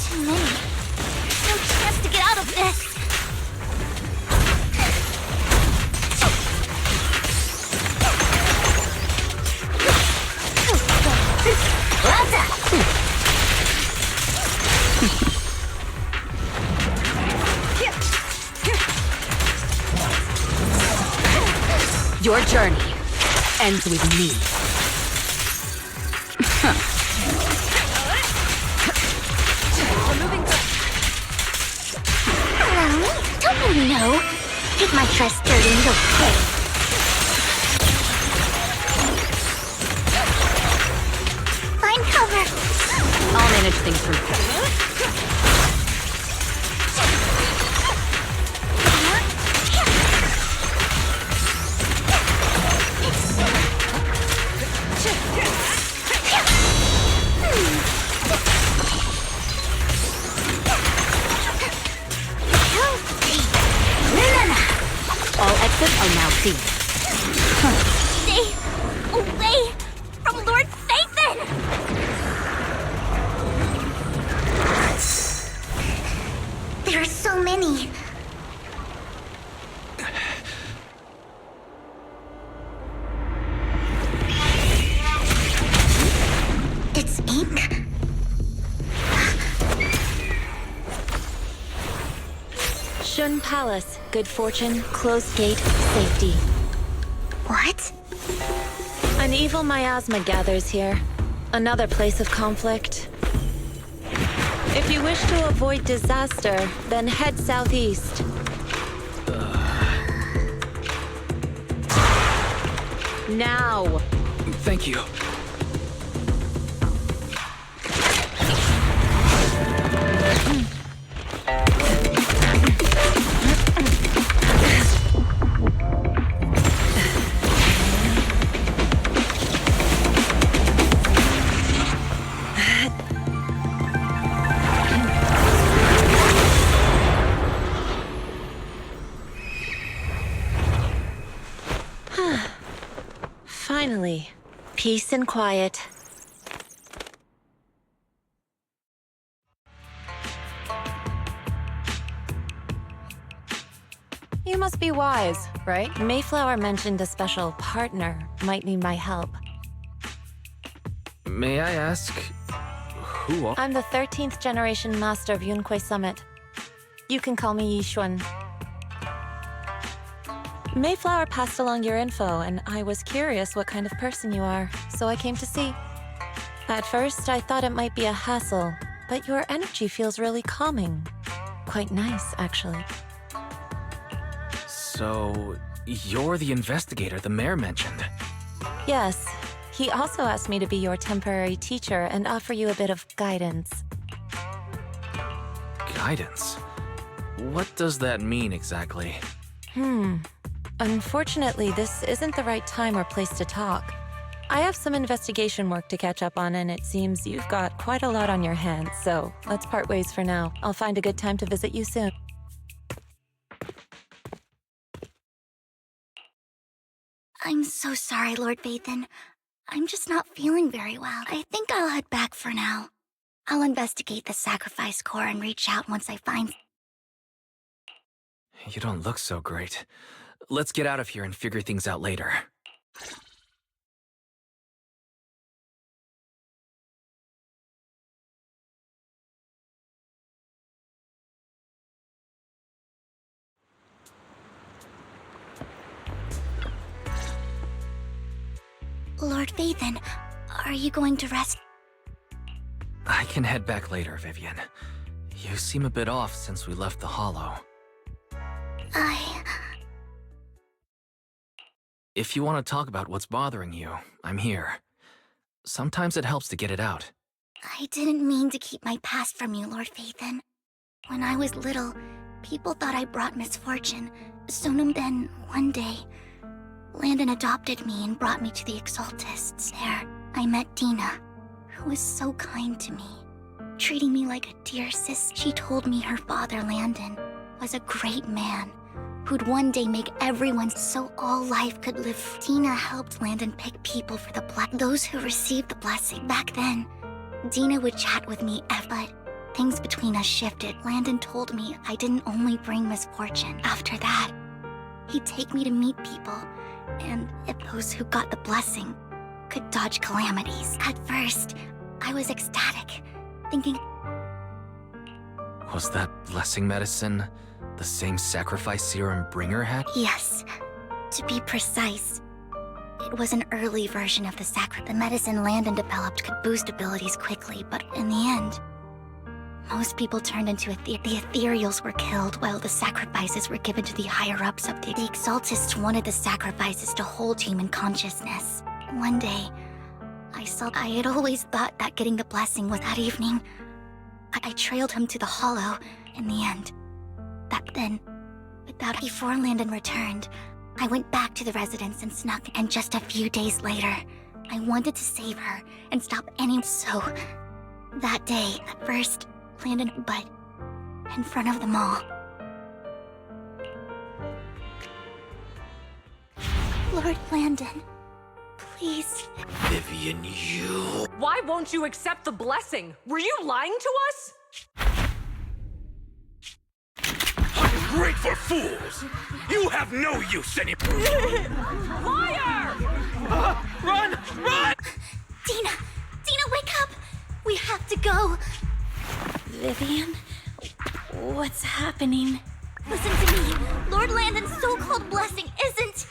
Too many. No chance to get out of this. Your journey ends with me. Allow me? Don't you know? Take my trust dirty and go play. Find cover. I'll manage things from here. All exits are now sealed. Stay away from Lord Phaethon! There are so many. It's ink. Shun Palace, good fortune, closed gate, safety. What? An evil miasma gathers here. Another place of conflict. If you wish to avoid disaster, then head southeast. Now! Thank you. Finally, peace and quiet. You must be wise, right? Mayflower mentioned a special partner might need my help. May I ask, who are— I'm the 13th generation master of Yunque Summit. You can call me Yixuan. Mayflower passed along your info, and I was curious what kind of person you are, so I came to see. At first, I thought it might be a hassle, but your energy feels really calming. Quite nice, actually. So, you're the investigator the mayor mentioned? Yes. He also asked me to be your temporary teacher and offer you a bit of guidance. Guidance? What does that mean exactly? Unfortunately, this isn't the right time or place to talk. I have some investigation work to catch up on, and it seems you've got quite a lot on your hands, so let's part ways for now. I'll find a good time to visit you soon. I'm so sorry, Lord Vathan. I'm just not feeling very well. I think I'll head back for now. I'll investigate the sacrifice core and reach out once I find— You don't look so great. Let's get out of here and figure things out later. Lord Vathan, are you going to rest? I can head back later, Vivian. You seem a bit off since we left the Hollow. If you want to talk about what's bothering you, I'm here. Sometimes it helps to get it out. I didn't mean to keep my past from you, Lord Vathan. When I was little, people thought I brought misfortune. Then, one day, Landon adopted me and brought me to the Exaltists. There, I met Dina, who was so kind to me, treating me like a dear sis. She told me her father, Landon, was a great man, who'd one day make everyone so all life could live. Dina helped Landon pick people for those who received the blessing. Back then, Dina would chat with me, but things between us shifted. Landon told me I didn't only bring misfortune. After that, he'd take me to meet people, and if those who got the blessing could dodge calamities. At first, I was ecstatic, thinking— Was that blessing medicine the same sacrifice serum Bringer had? Yes. To be precise, it was an early version of the medicine Landon developed could boost abilities quickly, but in the end, most people turned into the ethereals were killed while the sacrifices were given to the higher-ups of the Exaltists wanted the sacrifices to hold human consciousness. One day, I had always thought that getting the blessing was that evening. I trailed him to the Hollow in the end. Before Landon returned, I went back to the residence and snuck, and just a few days later, I wanted to save her and stop So, that day, at first, Landon, but in front of them all. Lord Landon, please. Vivian, you... Why won't you accept the blessing? Were you lying to us? Ungrateful fools! You have no use anymore! Liar! Run! Run! Dina! Dina, wake up! We have to go! Vivian? What's happening? Listen to me! Lord Landon's so-called blessing isn't...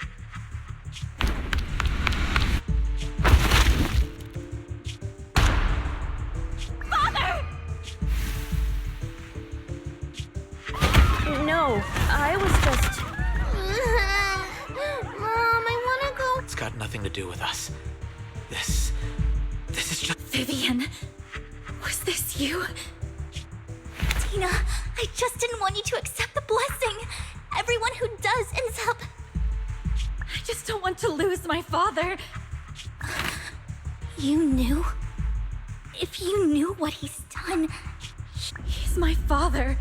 Father! just... Mom, I wanna go... It's got nothing to do with us. This is just... Vivian, was this you? Tina, I just didn't want you to accept the blessing. Everyone who does ends up... I just don't want to lose my father. You knew? If you knew what he's done... He's my father.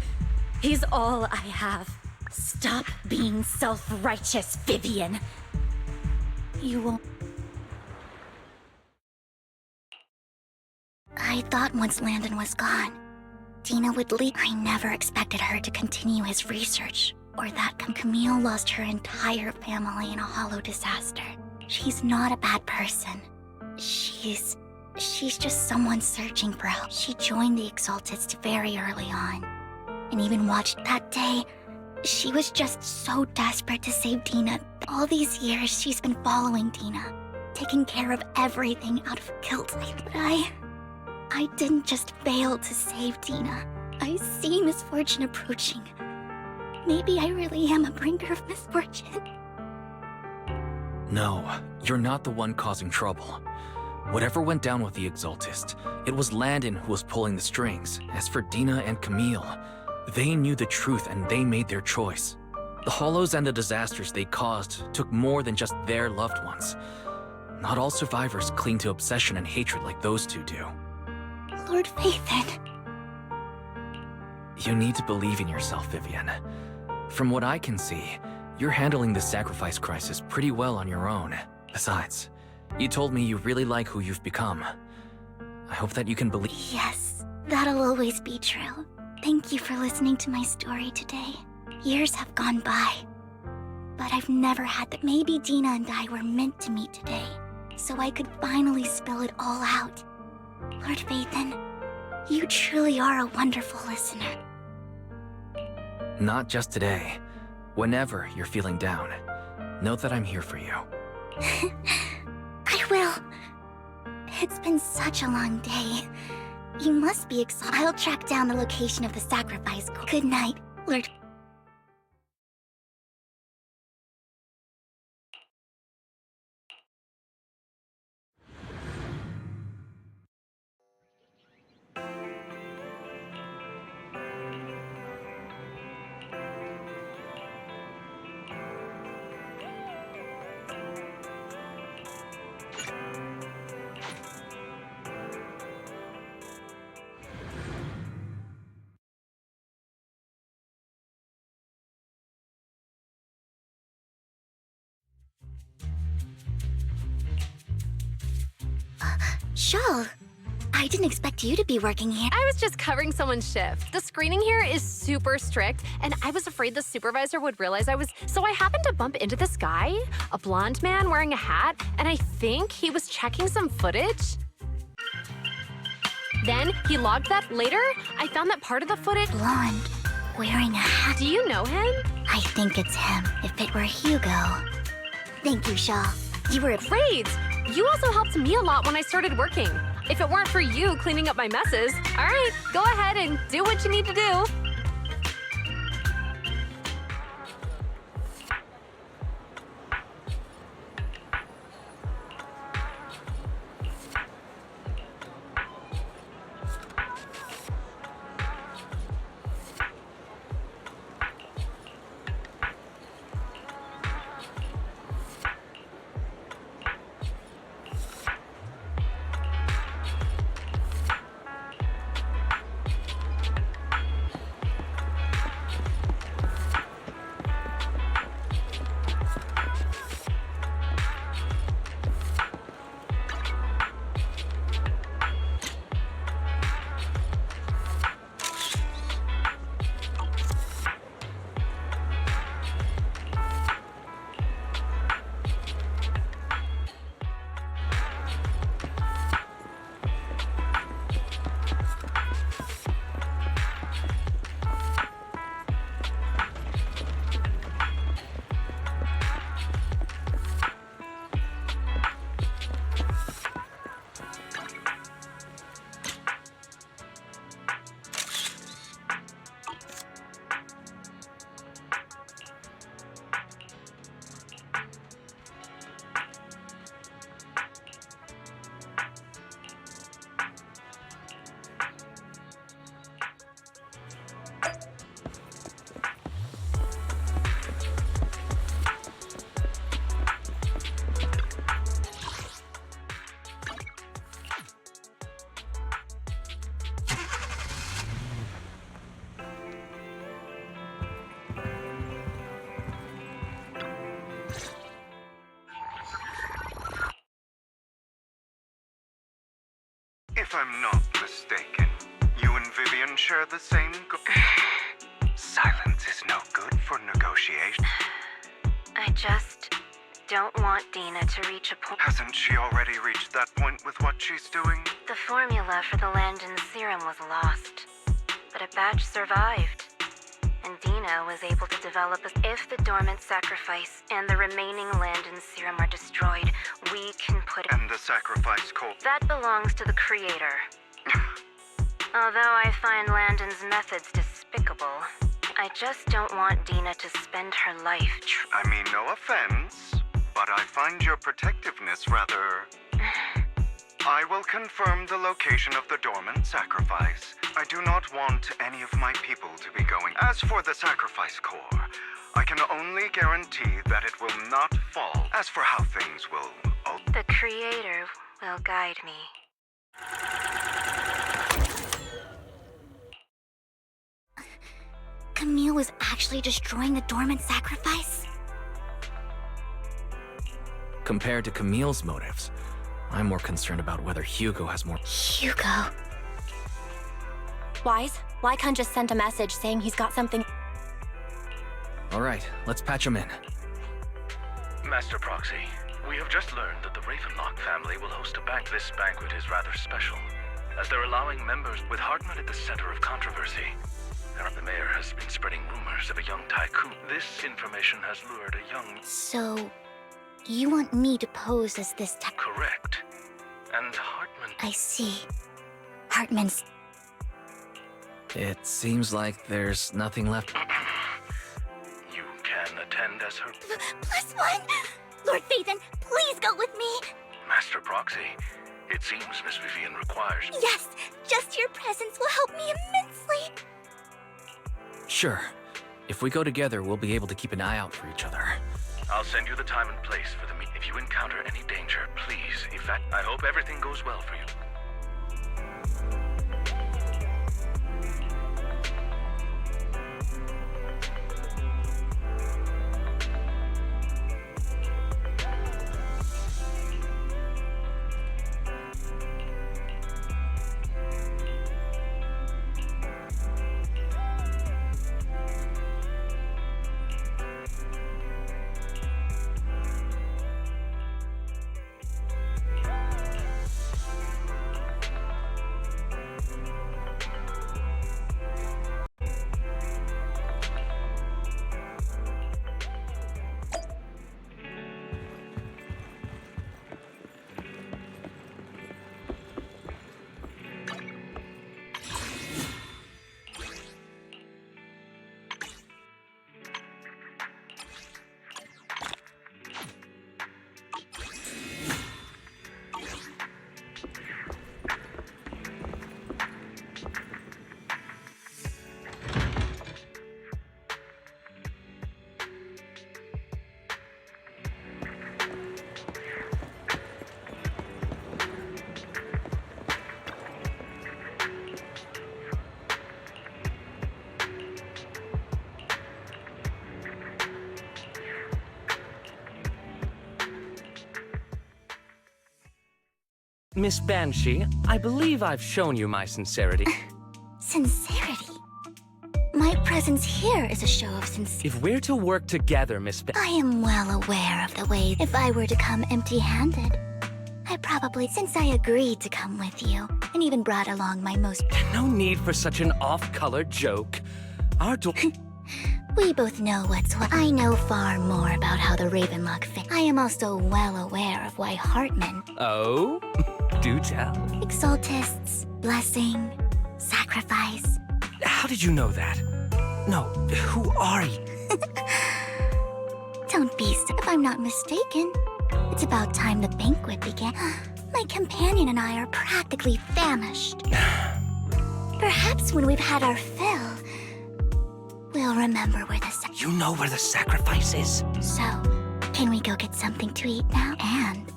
He's all I have. Stop being self-righteous, Vivian. You won't... I thought once Landon was gone, Tina would leave. I never expected her to continue his research, or that Camille lost her entire family in a hollow disaster. She's not a bad person. She's just someone searching for help. She joined the Exaltists very early on, and even watched that day. She was just so desperate to save Tina. All these years, she's been following Tina, taking care of everything out of guilt. But I didn't just fail to save Tina. I see misfortune approaching. Maybe I really am a bringer of misfortune. No, you're not the one causing trouble. Whatever went down with the Exaltist, it was Landon who was pulling the strings. As for Dina and Camille, they knew the truth and they made their choice. The hollows and the disasters they caused took more than just their loved ones. Not all survivors cling to obsession and hatred like those two do. Lord Phaethon. You need to believe in yourself, Vivian. From what I can see, you're handling the sacrifice crisis pretty well on your own. Besides, you told me you really like who you've become. I hope that you can believe— Yes, that'll always be true. Thank you for listening to my story today. Years have gone by, but I've never had that. Maybe Dina and I were meant to meet today, so I could finally spill it all out. Lord Phaethon, you truly are a wonderful listener. Not just today. Whenever you're feeling down, know that I'm here for you. I will. It's been such a long day. You must be exhausted. I'll track down the location of the sacrifice. Good night, Lord. Shawl, I didn't expect you to be working here. I was just covering someone's shift. The screening here is super strict, and I was afraid the supervisor would realize I was, so I happened to bump into this guy, a blonde man wearing a hat, and I think he was checking some footage. Then he logged that later. I found that part of the footage— Blonde, wearing a hat. Do you know him? I think it's him, if it were Hugo. Thank you, Shaw. You were great! You also helped me a lot when I started working. If it weren't for you cleaning up my messes— all right, go ahead and do what you need to do. If I'm not mistaken, you and Vivian share the same Silence is no good for negotiation. I just don't want Dina to reach a point. Hasn't she already reached that point with what she's doing? The formula for the Landon serum was lost, but a batch survived. And Dina was able to develop if the dormant sacrifice and the remaining Landon serum are destroyed, we can put it. And the sacrifice core? That belongs to the creator. Although I find Landon's methods despicable, I just don't want Dina to spend her life I mean, no offense, but I find your protectiveness rather... I will confirm the location of the dormant sacrifice. I do not want any of my people to be going. As for the sacrifice core, I can only guarantee that it will not fall. As for how things will... The creator will guide me. Camille was actually destroying the dormant sacrifice? Compared to Camille's motives, I'm more concerned about whether ᴜᴜ has more. ᴜᴜ? Wise, ly just sent a message saying he's got something. All right, let's patch him in. Master Proxy, we have just learned that the Ravenlock family will host a banquet. This banquet is rather special, as they're allowing members with Hartman at the center of controversy. The mayor has been spreading rumors of a young tycoon. This information has lured a young... So, you want me to pose as this Correct. And Hartman... I see. Hartman's... It seems like there's nothing left. You can attend as her... +1! Lord Phaethon, please go with me! Master Proxy, it seems Miss Vivian requires... Yes! Just your presence will help me immensely! Sure. If we go together, we'll be able to keep an eye out for each other. I'll send you the time and place for the meet. If you encounter any danger, please evacuate. I hope everything goes well for you. Miss Banshee, I believe I've shown you my sincerity. Sincerity? My presence here is a show of sincerity. If we're to work together, Miss I am well aware of the way if I were to come empty-handed. I probably, since I agreed to come with you, and even brought along my most... No need for such an off-color joke. Our We both know what's what. I know far more about how the Ravenlock fit. I am also well aware of why Hartman... Oh? Do tell. Exaltists, blessing, sacrifice. How did you know that? No, who are you? Don't be so. If I'm not mistaken, it's about time the banquet began. My companion and I are practically famished. Perhaps when we've had our fill, we'll remember where the You know where the sacrifice is? So, can we go get something to eat now? And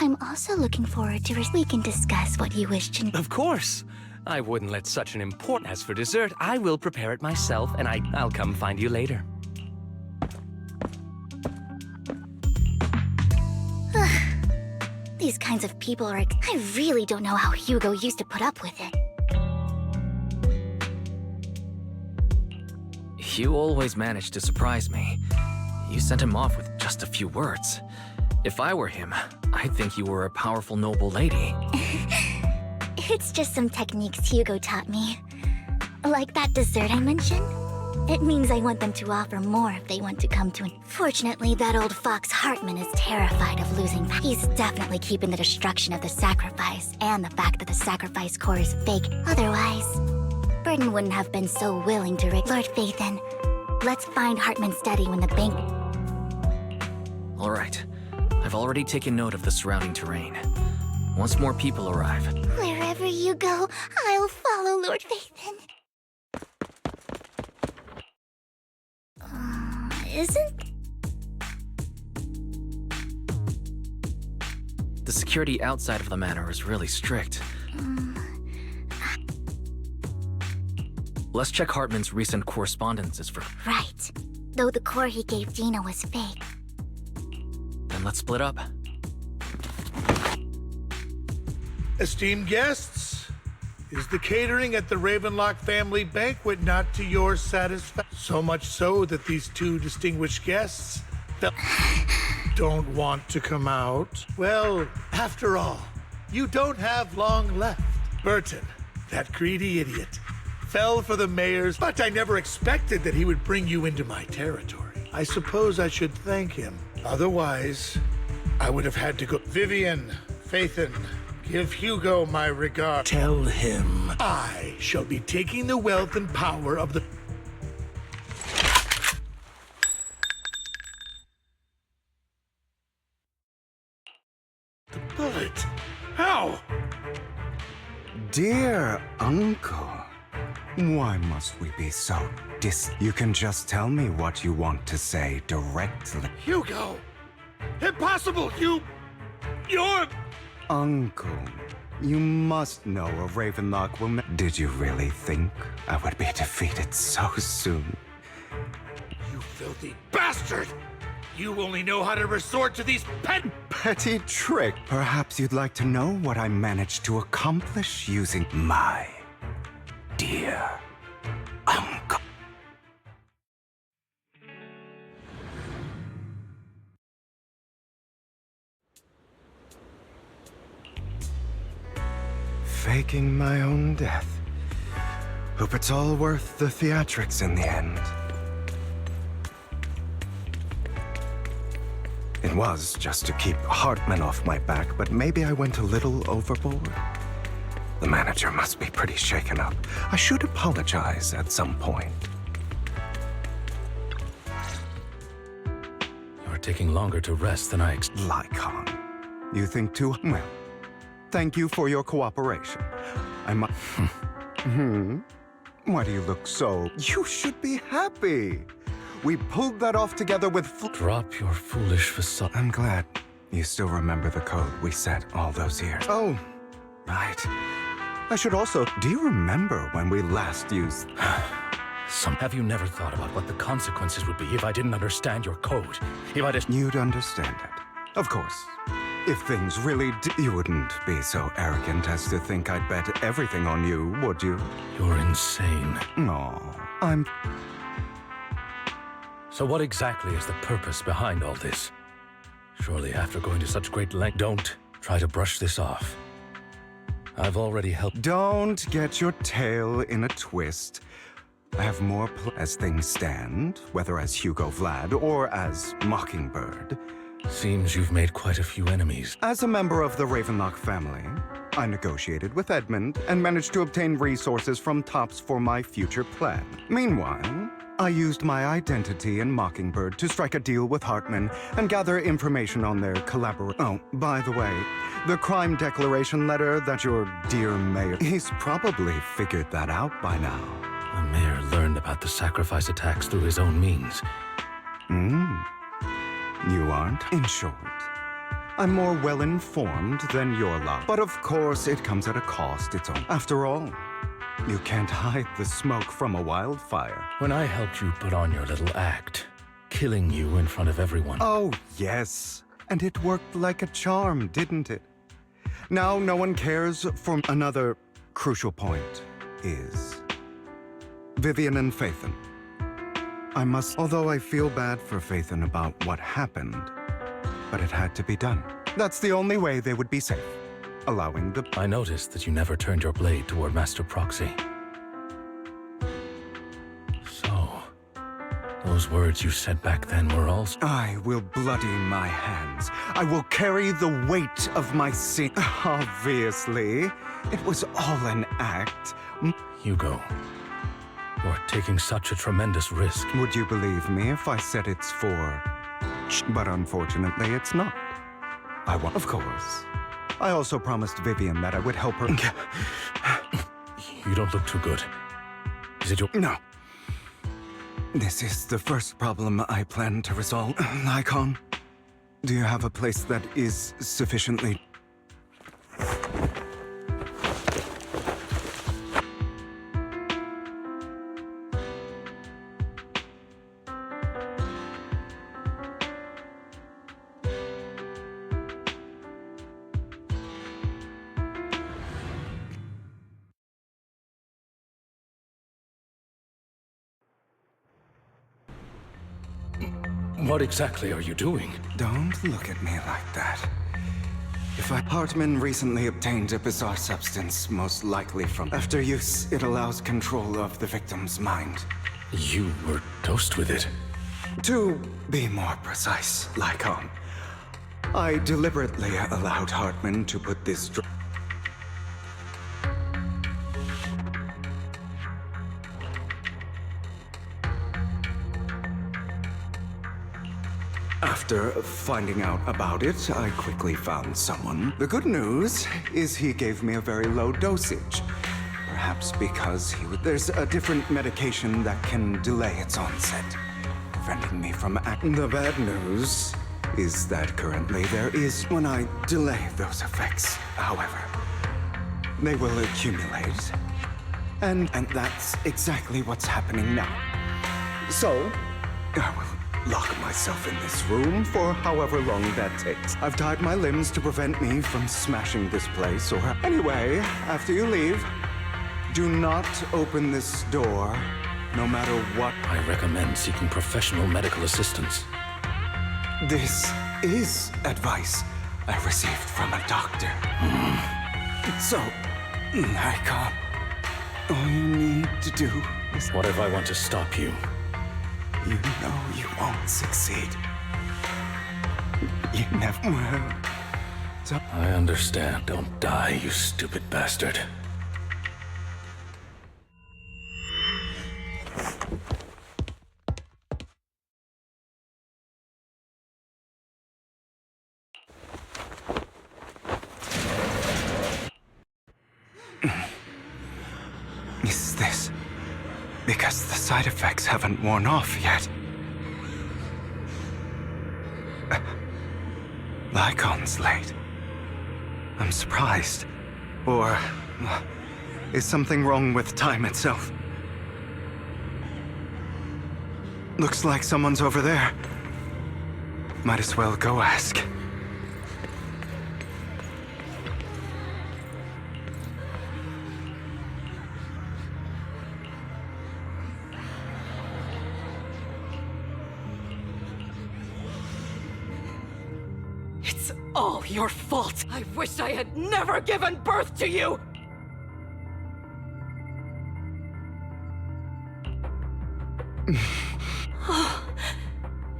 I'm also looking forward to we can discuss what you wish to... Of course. I wouldn't let such an important... As for dessert, I will prepare it myself, and I'll come find you later. these kinds of people are... I really don't know how ᴜᴚ used to put up with it. You always managed to surprise me. You sent him off with just a few words. If I were him, I'd think you were a powerful noble lady. It's just some techniques ᴜᴚ taught me. Like that dessert I mentioned. It means I want them to offer more if they want to come to an... Fortunately, that old fox Hartman is terrified of losing. He's definitely keeping the destruction of the sacrifice and the fact that the sacrifice core is fake. Otherwise, Burden wouldn't have been so willing to Lord Phaethon, let's find Hartman's study when the bank... All right. I've already taken note of the surrounding terrain. Once more people arrive... Wherever you go, I'll follow Lord Phaethon. Isn't... The security outside of the manor is really strict. Let's check Hartman's recent correspondences for... Right. Though the core he gave Dina was fake. Then let's split up. Esteemed guests, is the catering at the Ravenlock family banquet not to your satisfaction? So much so that these two distinguished guests don't want to come out? Well, after all, you don't have long left. Burton, that greedy idiot, fell for the mayor's, but I never expected that he would bring you into my territory. I suppose I should thank him. Otherwise, I would have had to go. Vivian, Phaethon, give ᴜᴚ my regard. Tell him I shall be taking the wealth and power of the... The bullet. How? Dear uncle, why must we be so You can just tell me what you want to say directly. ᴜᴚ! Impossible! You're... Uncle, you must know a Ravenlock will... Did you really think I would be defeated so soon? You filthy bastard! You only know how to resort to these petty trick. Perhaps you'd like to know what I managed to accomplish using my dear uncle. Faking my own death. Hope it's all worth the theatrics in the end. It was just to keep Hartman off my back, but maybe I went a little overboard. The manager must be pretty shaken up. I should apologize at some point. You're taking longer to rest than I expected. Lycon, you think too? Well, thank you for your cooperation. I might... Why do you look so... You should be happy. We pulled that off together with... Drop your foolish facade. I'm glad you still remember the code we set all those years. Oh, right. I should also... Do you remember when we last used... Have you never thought about what the consequences would be if I didn't understand your code? If I just... You'd understand it. Of course. If things really you wouldn't be so arrogant as to think I'd bet everything on you, would you? You're insane. No, I'm... So what exactly is the purpose behind all this? Surely after going to such great length, don't try to brush this off. I've already helped... Don't get your tail in a twist. I have more as things stand, whether as ᴜᴚ Vlad or as Mockingbird. Seems you've made quite a few enemies. As a member of the Ravenlock family, I negotiated with Edmund and managed to obtain resources from Tops for my future plan. Meanwhile, I used my identity in Mockingbird to strike a deal with Hartman and gather information on their collaboration. Oh, by the way, the crime declaration letter that your dear mayor... He's probably figured that out by now. The mayor learned about the sacrifice attacks through his own means. You aren't? In short, I'm more well-informed than your lot. But of course, it comes at a cost its own. After all, you can't hide the smoke from a wildfire. When I helped you put on your little act, killing you in front of everyone. Oh, yes. And it worked like a charm, didn't it? Now no one cares for another crucial point is Vivian and Phaethon. Although I feel bad for Phaethon about what happened, but it had to be done. That's the only way they would be safe, allowing the... I noticed that you never turned your blade toward Master Proxy. So, those words you said back then were also... I will bloody my hands. I will carry the weight of my sin. Obviously, it was all an act. Hugo, you're taking such a tremendous risk. Would you believe me if I said it's for... But unfortunately, it's not. I won't, of course. I also promised Vivian that I would help her. You don't look too good. Is it your... No. This is the first problem I plan to resolve. Lycon, do you have a place that is sufficiently... What exactly are you doing? Don't look at me like that. Hartman recently obtained a bizarre substance, most likely from... After use, it allows control of the victim's mind. You were dosed with it? To be more precise, Lycon, I deliberately allowed Hartman to put this drug... After finding out about it, I quickly found someone. The good news is he gave me a very low dosage. Perhaps because there's a different medication that can delay its onset, preventing me from acting. The bad news is that currently there is, when I delay those effects, however, they will accumulate. And that's exactly what's happening now. So, I will lock myself in this room for however long that takes. I've tied my limbs to prevent me from smashing this place, or... Anyway, after you leave, do not open this door, no matter what. I recommend seeking professional medical assistance. This is advice I received from a doctor. So, Lycon, all you need to do is... What if I want to stop you? You know you won't succeed. You never will. So I understand. Don't die, you stupid bastard. Is this because the side effects haven't worn off yet? Lycon's late. I'm surprised. Or is something wrong with time itself? Looks like someone's over there. Might as well go ask. It's all your fault. I wish I had never given birth to you!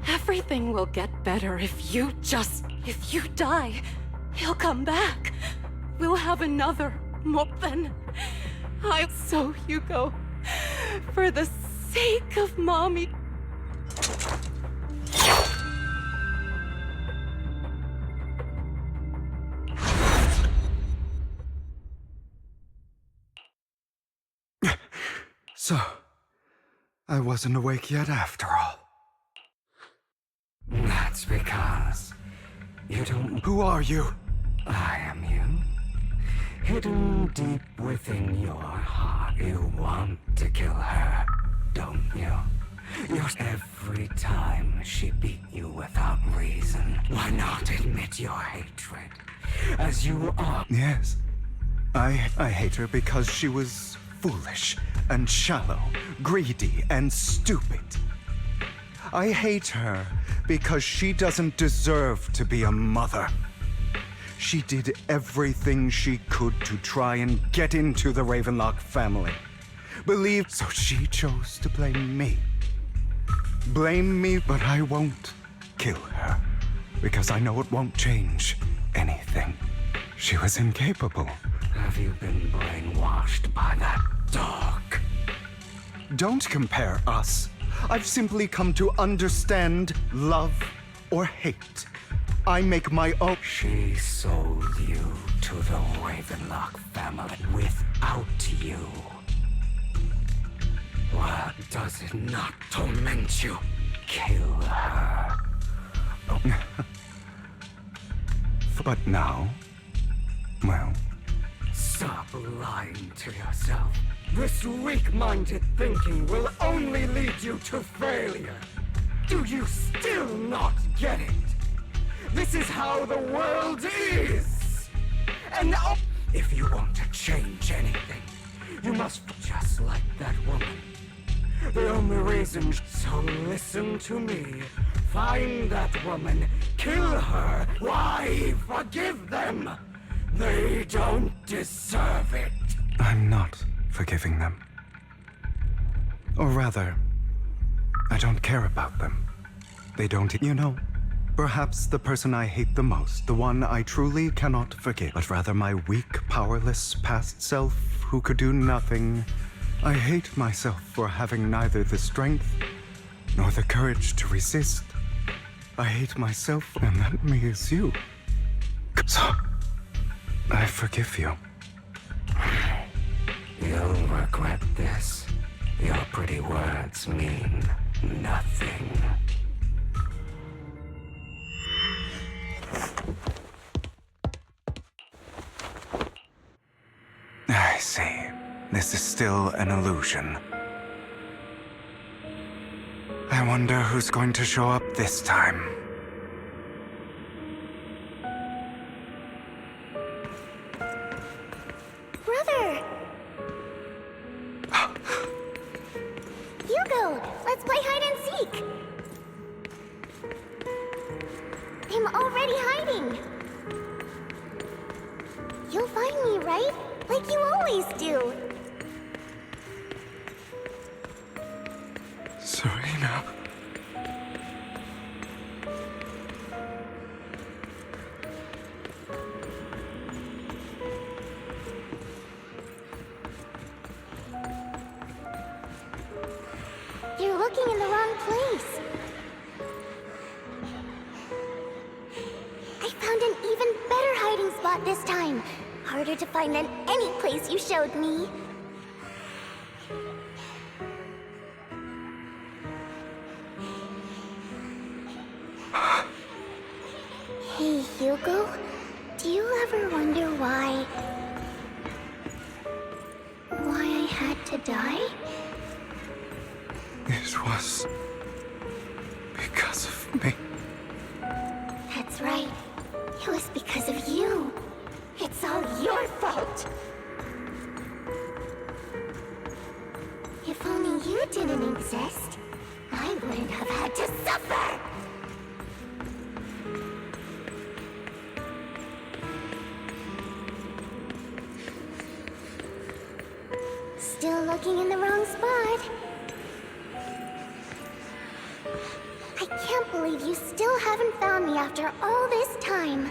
Everything will get better if you die, he'll come back. We'll have another more than... So, Hugo, for the sake of Mommy... So, I wasn't awake yet after all. That's because you don't... Who are you? I am you. Hidden deep within your heart, you want to kill her, don't you? Every time she beat you without reason. Why not admit your hatred? As you are. Yes. I hate her because she was foolish and shallow, greedy and stupid. I hate her because she doesn't deserve to be a mother. She did everything she could to try and get into the Ravenlock family. So she chose to blame me. Blame me, but I won't kill her, because I know it won't change anything. She was incapable. Have you been brainwashed by that dog? Don't compare us. I've simply come to understand love or hate. I make my own. She sold you to the Ravenlock family without you. Why does it not torment you? Kill her. But now, well... Stop lying to yourself. This weak-minded thinking will only lead you to failure. Do you still not get it? This is how the world is. And if you want to change anything, you must just like that woman. The only reason, so listen to me. Find that woman, kill her. Why forgive them? They don't deserve it. I'm not forgiving them. Or rather, I don't care about them. They don't, you know, perhaps the person I hate the most, the one I truly cannot forgive, but rather my weak, powerless past self who could do nothing. I hate myself for having neither the strength nor the courage to resist. I hate myself, and that me is you. So, I forgive you. You'll regret this. Your pretty words mean nothing. I see. This is still an illusion. I wonder who's going to show up this time. Brother! Hugo, let's play hide and seek! I'm already hiding! You'll find me, right? Like you always do! Serena. You're looking in the wrong place. I found an even better hiding spot this time. Harder to find than any place you showed me. Hey, Hugo. Do you ever wonder why I had to die? It was because of me. That's right. It was because of you. It's all your fault. If only you didn't exist, I wouldn't have had to suffer. Still looking in the wrong spot. I can't believe you still haven't found me after all this time.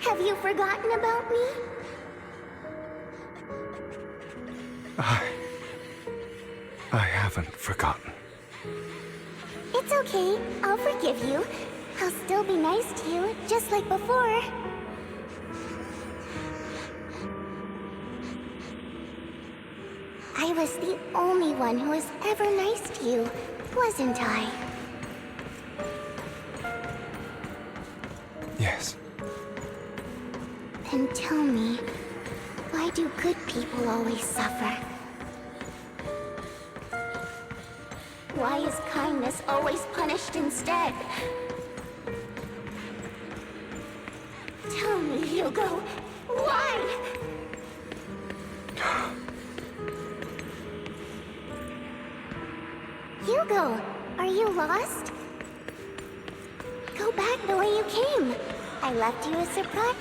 Have you forgotten about me? I haven't forgotten. It's okay. I'll forgive you. I'll still be nice to you, just like before. I was the only one who was ever nice to you, wasn't I? Yes. Then tell me, why do good people always suffer? Why is kindness always punished instead? Tell me, Hugo, why? Hugo, are you lost? Go back the way you came. I left you a surprise.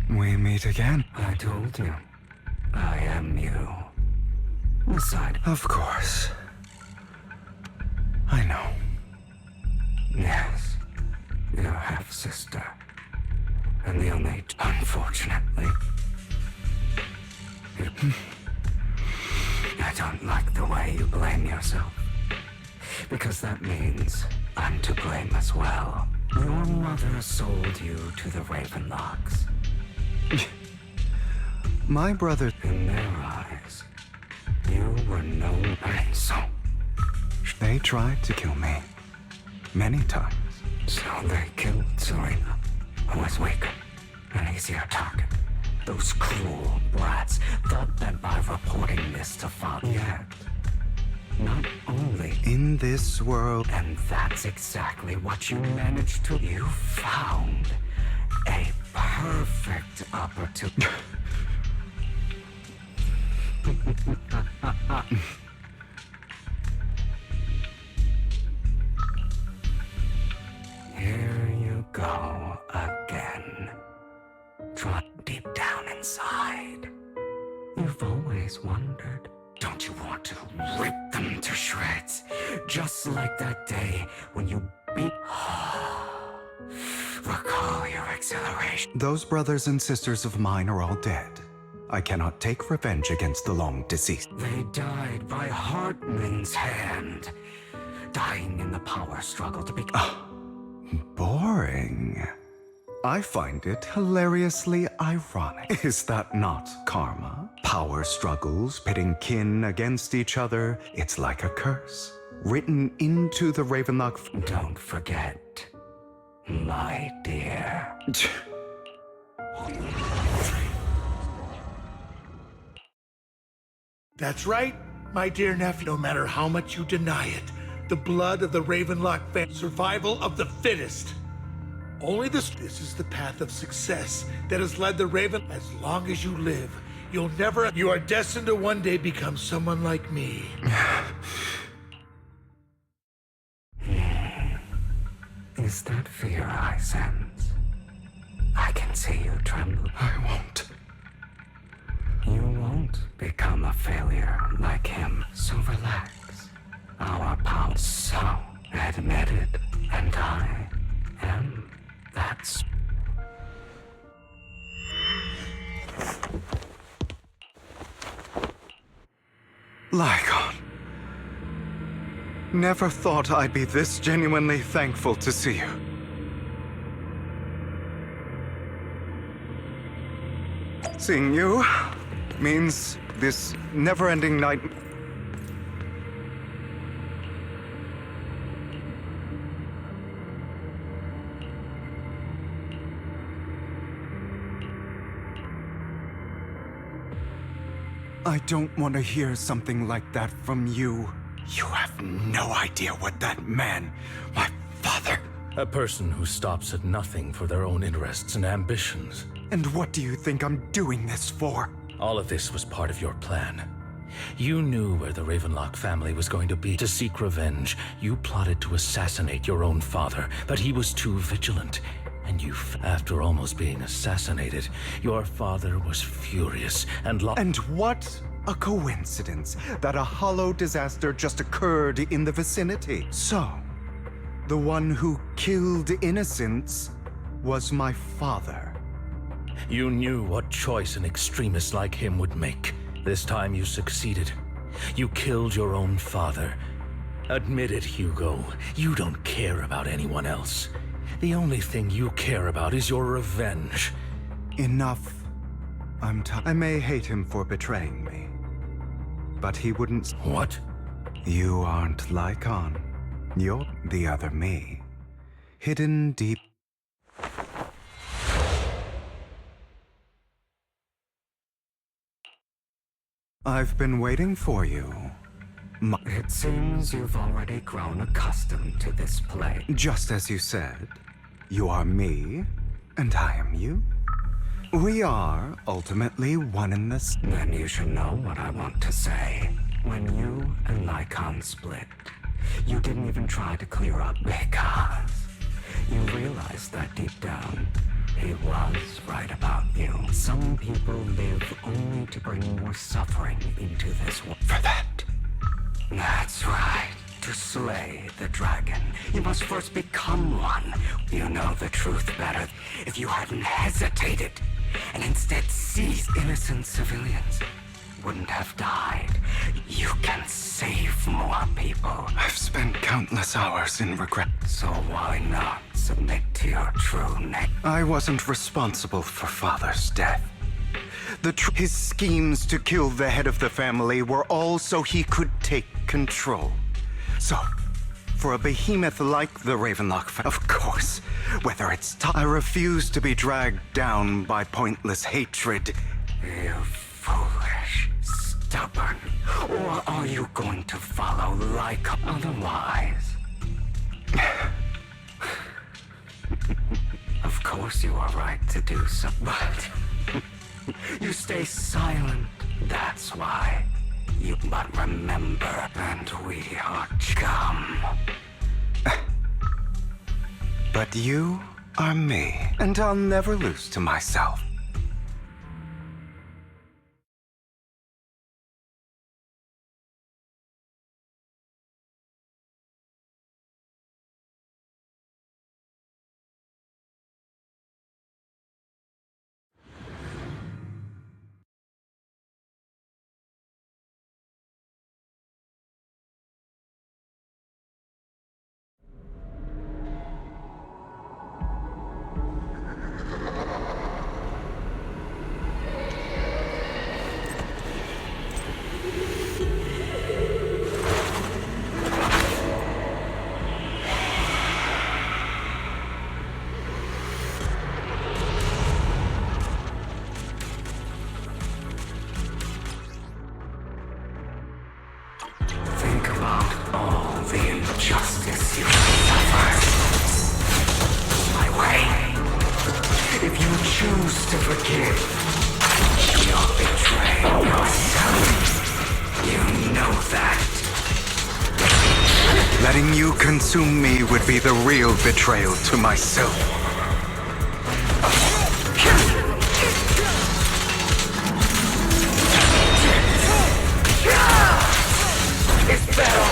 We meet again. I told you. I am you. Beside. Of course. I know. Yes. Your half-sister. And the only... Unfortunately. I don't like the way you blame yourself. Because that means I'm to blame as well. Your mother sold you to the Ravenlocks. My brother... In their eyes, you were no ⴡ They tried to kill me. Many times. So they killed Serena, who was weaker, an easier target. Those cruel brats thought that by reporting this to Father, yet not only in this world... And that's exactly what you managed to... You found a perfect opportunity. Here you go again. Try deep down inside. You've always wondered, don't you want to rip them to shreds? Just like that day when you beat... Recall your exhilaration. Those brothers and sisters of mine are all dead. I cannot take revenge against the long deceased. They died by Hartman's hand, dying in the power struggle to become... Boring. I find it hilariously ironic. Is that not karma? Power struggles, pitting kin against each other. It's like a curse, written into the Ravenlock... Don't forget, my dear. That's right, my dear nephew. No matter how much you deny it, the blood of the Ravenlock family, survival of the fittest. Only this is the path of success that has led the Raven. As long as you live, you'll never... You are destined to one day become someone like me. Is that fear I sense? I can see you tremble. I won't. You won't become a failure like him, so relax. Our power, so admit it, and I am that's... Lygon. Never thought I'd be this genuinely thankful to see you. Seeing you means this never-ending night... I don't want to hear something like that from you. You have no idea what that man, my father... A person who stops at nothing for their own interests and ambitions. And what do you think I'm doing this for? All of this was part of your plan. You knew where the Ravenlock family was going to be. To seek revenge, you plotted to assassinate your own father, but he was too vigilant. And after almost being assassinated, your father was furious and And what a coincidence that a hollow disaster just occurred in the vicinity. So, the one who killed innocents was my father. You knew what choice an extremist like him would make. This time you succeeded. You killed your own father. Admit it, Hugo. You don't care about anyone else. The only thing you care about is your revenge. Enough I may hate him for betraying me, but he wouldn't. What? You aren't Ḻʌkon. You're the other me, hidden deep. I've been waiting for you. It seems you've already grown accustomed to this play. Just as you said, you are me, and I am you. We are ultimately one in this. Then you should know what I want to say. When you and Ḻʌkon split, you didn't even try to clear up because you realized that deep down, he was right about you. Some people live only to bring more suffering into this world. For that. That's right. To slay the dragon, you must first become one. You know the truth better. If you hadn't hesitated and instead seized innocent civilians, wouldn't have died. You can save more people. I've spent countless hours in regret. So why not submit to your true name? I wasn't responsible for Father's death. His schemes to kill the head of the family were all so he could take control. So, for a behemoth like the Ravenlock, of course, whether it's I refuse to be dragged down by pointless hatred. You foolish, stubborn. Or are you going to follow Ḻʌkon? Otherwise... Of course you are right to do so, but... You stay silent, that's why. But remember, and we are scum. But you are me, and I'll never lose to myself. Think about all the injustice you suffered. My way. If you choose to forgive, you're betraying yourself. You know that. Letting you consume me would be the real betrayal to myself. It's better.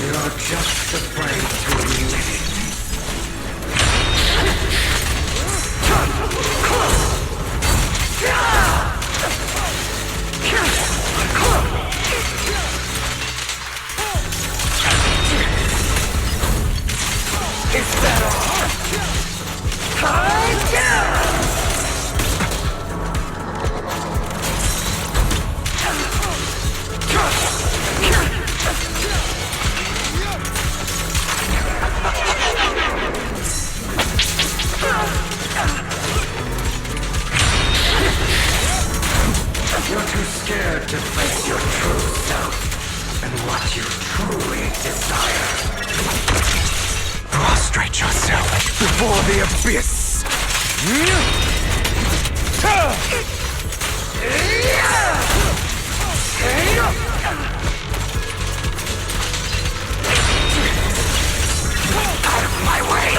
You're just afraid to admit it. It's better. You're too scared to face your true self and what you truly desire. Prostrate yourself before the abyss. Out of my way.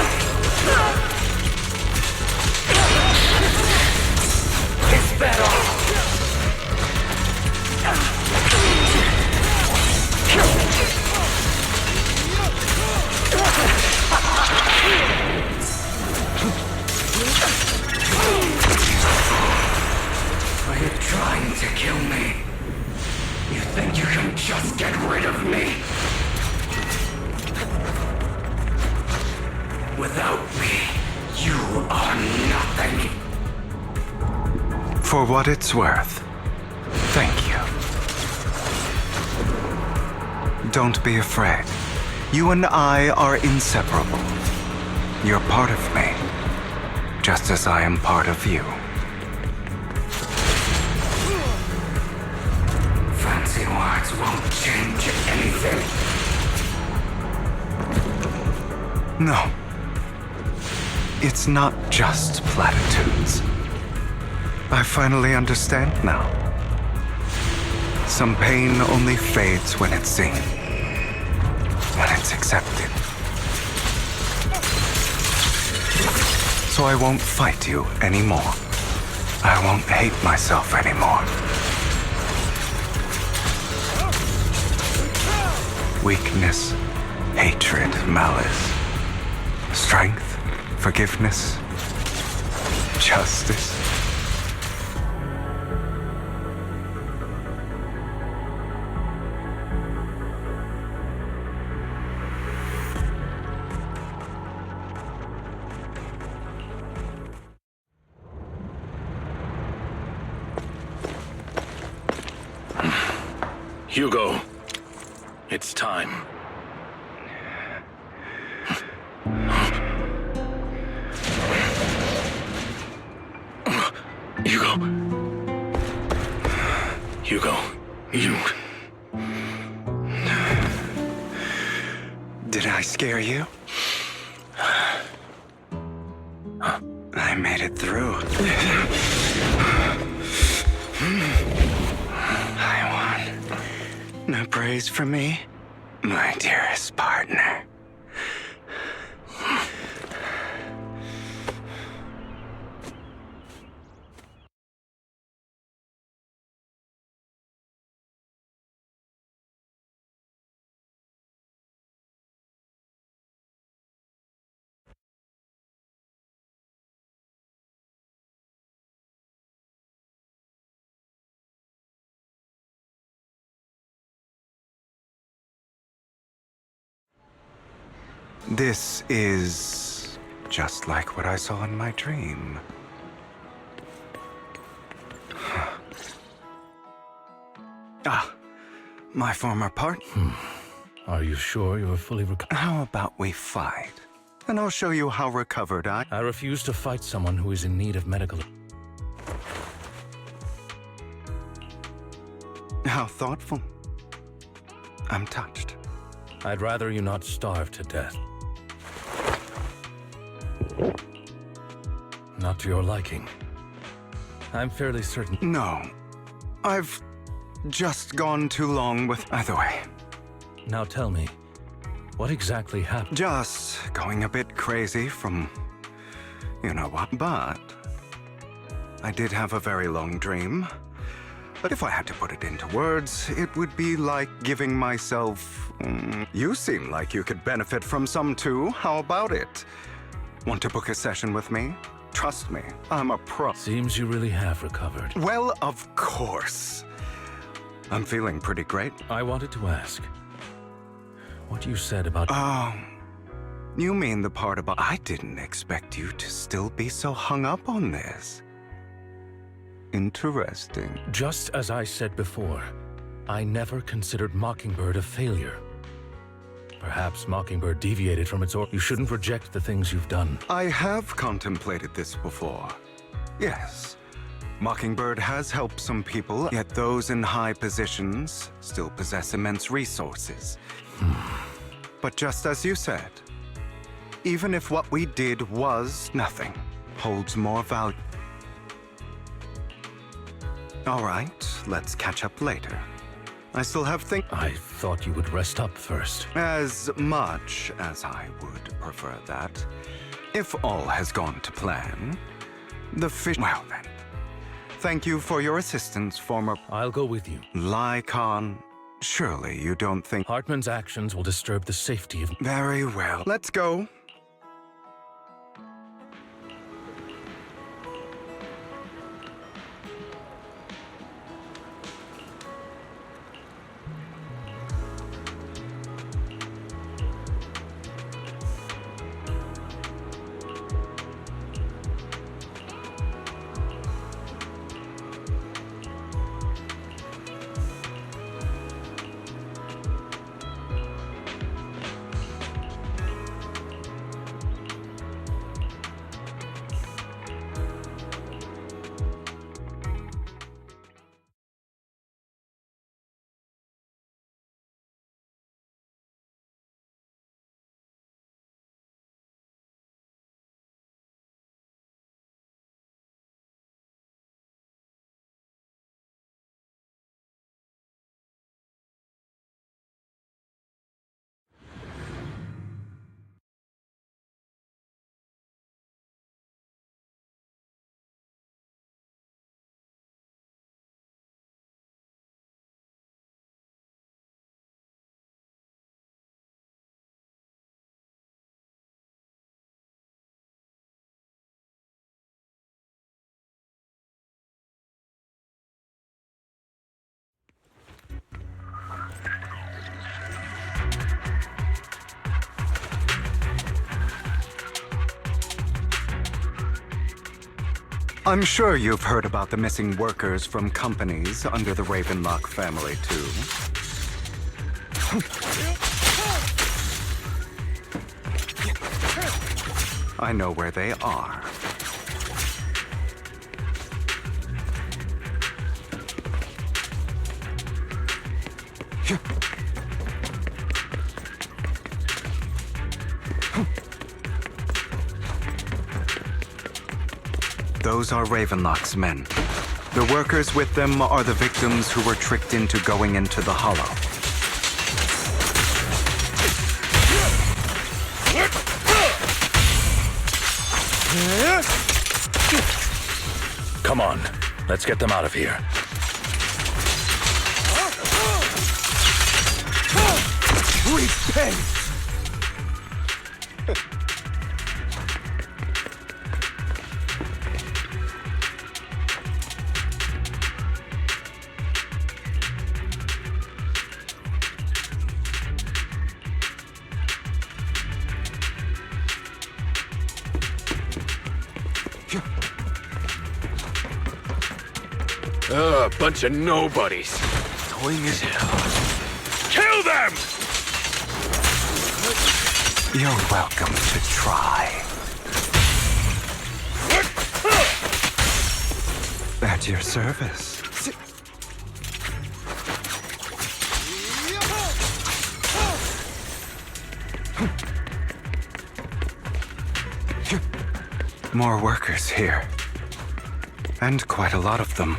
think you can just get rid of me? Without me, you are nothing. For what it's worth, thank you. Don't be afraid. You and I are inseparable. You're part of me, just as I am part of you. Fancy words won't change anything. No. It's not just platitudes. I finally understand now. Some pain only fades when it's seen, when it's accepted. So I won't fight you anymore. I won't hate myself anymore. Weakness, hatred, malice, strength, forgiveness, justice. Hugo, it's time. Hugo, you... Did I scare you? I made it through. I won. No praise for me, my dearest partner. This is just like what I saw in my dream. My former partner. Are you sure you're fully recovered? How about we fight? And I'll show you how recovered I... I refuse to fight someone who is in need of medical... How thoughtful. I'm touched. I'd rather you not starve to death. Not to your liking. I'm fairly certain... No. I've just gone too long with... Either way. Now tell me, what exactly happened? Just going a bit crazy from... you know what, but... I did have a very long dream. But if I had to put it into words, it would be like giving myself... You seem like you could benefit from some too. How about it? Want to book a session with me? Trust me, I'm a pro. Seems you really have recovered. Well, of course. I'm feeling pretty great. I wanted to ask, what you said about... Oh, you mean the part about... I didn't expect you to still be so hung up on this. Interesting. Just as I said before, I never considered Mockingbird a failure. Perhaps Mockingbird deviated from its You shouldn't reject the things you've done. I have contemplated this before. Yes. Mockingbird has helped some people, yet those in high positions still possess immense resources. But just as you said, even if what we did was nothing, holds more value. All right, let's catch up later. I still have things... I thought you would rest up first. As much as I would prefer that. If all has gone to plan, the fish... Well then. Thank you for your assistance, former... I'll go with you. Lycon, surely you don't think... Hartman's actions will disturb the safety of... Very well. Let's go. I'm sure you've heard about the missing workers from companies under the Ravenlock family, too. I know where they are. Those are Ravenlock's men. The workers with them are the victims who were tricked into going into the Hollow. Come on, let's get them out of here. Repent! Bunch of nobodies. Annoying as hell. Kill them! You're welcome to try. At your service. More workers here. And quite a lot of them.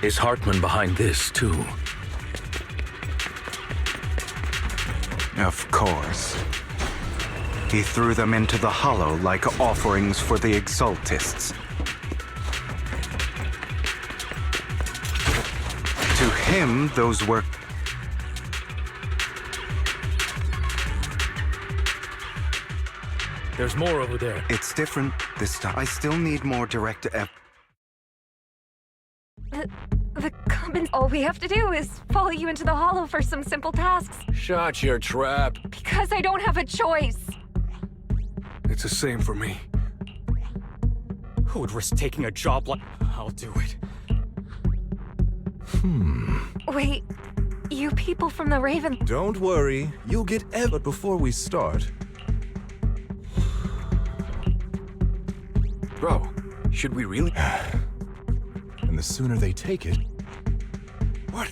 Is Hartman behind this, too? Of course. He threw them into the Hollow like offerings for the Exaltists. To him, those were... There's more over there. It's different this time. I still need more direct The common... All we have to do is follow you into the Hollow for some simple tasks. Shut your trap. Because I don't have a choice. It's the same for me. Who would risk taking a job like... I'll do it. Wait, you people from the Raven... Don't worry, you'll get but before we start. Bro, should we really? And the sooner they take it... What?